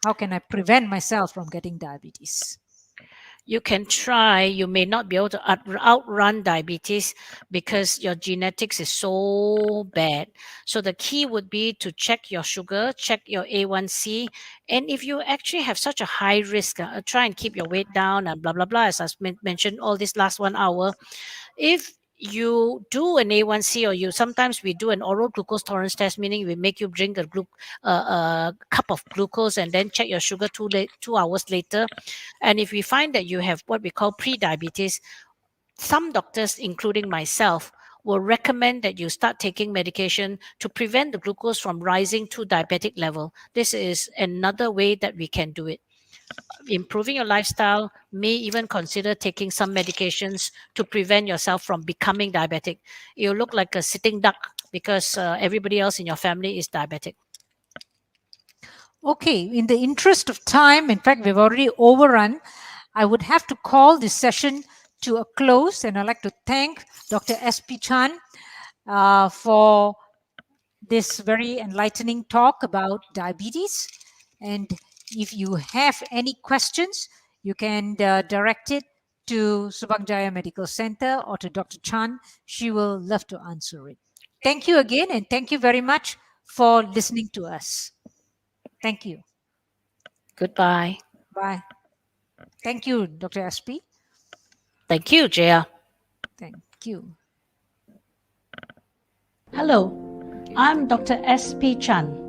How can I prevent myself from getting diabetes? You can try. You may not be able to outrun diabetes because your genetics is so bad. So the key would be to check your sugar, check your A1C, and if you actually have such a high risk, try and keep your weight down and blah blah blah. As I mentioned all this last 1 hour, if you do an A1C, or you sometimes we do an oral glucose tolerance test, meaning we make you drink a cup of glucose and then check your sugar 2 hours later. And if we find that you have what we call pre-diabetes, some doctors, including myself, will recommend that you start taking medication to prevent the glucose from rising to diabetic level. This is another way that we can do it. Improving your lifestyle, may even consider taking some medications to prevent yourself from becoming diabetic. You look like a sitting duck because everybody else in your family is diabetic. Okay, in the interest of time, in fact, we've already overrun. I would have to call this session to a close, and I'd like to thank Dr. S.P. Chan for this very enlightening talk about diabetes. And if you have any questions, you can direct it to Subang Jaya Medical Center or to Dr. Chan. She will love to answer it. Thank you again, and thank you very much for listening to us. Thank you. Goodbye. Bye. Thank you, Dr. SP. Thank you, Jaya. Thank you. Hello, I'm Dr. S.P. Chan.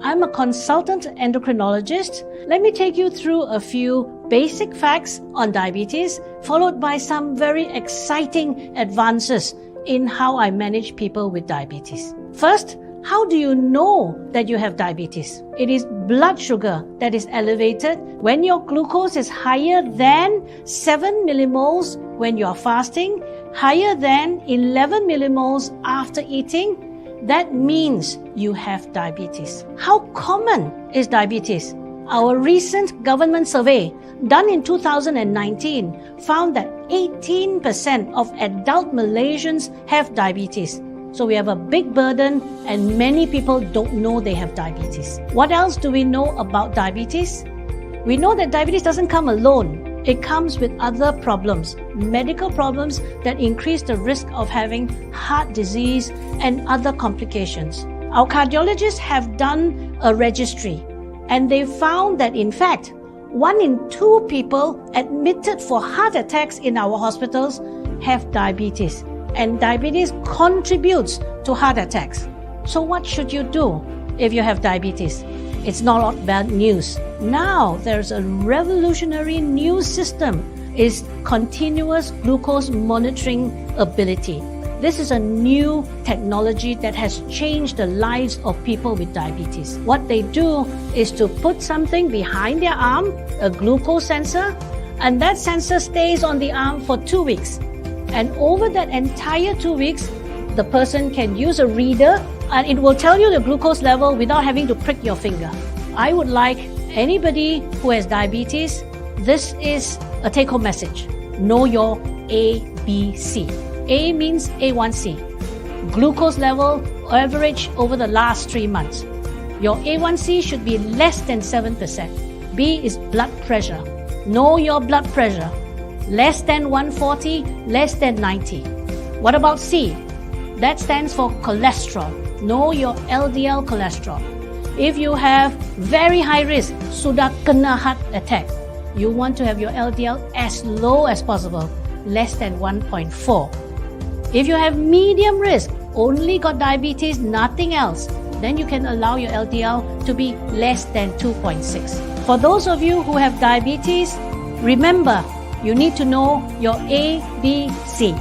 I'm a consultant endocrinologist. Let me take you through a few basic facts on diabetes, followed by some very exciting advances in how I manage people with diabetes. First, how do you know that you have diabetes? It is blood sugar that is elevated when your glucose is higher than 7 millimoles when you are fasting, higher than 11 millimoles after eating. That means you have diabetes. How common is diabetes? Our recent government survey done in 2019 found that 18% of adult Malaysians have diabetes. So we have a big burden and many people don't know they have diabetes. What else do we know about diabetes? We know that diabetes doesn't come alone. It comes with other problems, medical problems that increase the risk of having heart disease and other complications. Our cardiologists have done a registry and they found that in fact, 1 in 2 people admitted for heart attacks in our hospitals have diabetes. And diabetes contributes to heart attacks. So what should you do if you have diabetes? It's not all bad news. Now there's a revolutionary new system. It's continuous glucose monitoring ability. This is a new technology that has changed the lives of people with diabetes. What they do is to put something behind their arm, a glucose sensor, and that sensor stays on the arm for 2 weeks. And over that entire 2 weeks, the person can use a reader and it will tell you the glucose level without having to prick your finger. I would like anybody who has diabetes, this is a take-home message. Know your ABC. A means A1C. Glucose level average over the last 3 months. Your A1C should be less than 7%. B is blood pressure. Know your blood pressure. Less than 140, less than 90. What about C? That stands for cholesterol. Know your LDL cholesterol. If you have very high risk, sudah kena heart attack, you want to have your LDL as low as possible, less than 1.4. If you have medium risk, only got diabetes, nothing else, then you can allow your LDL to be less than 2.6. For those of you who have diabetes, remember, you need to know your ABC.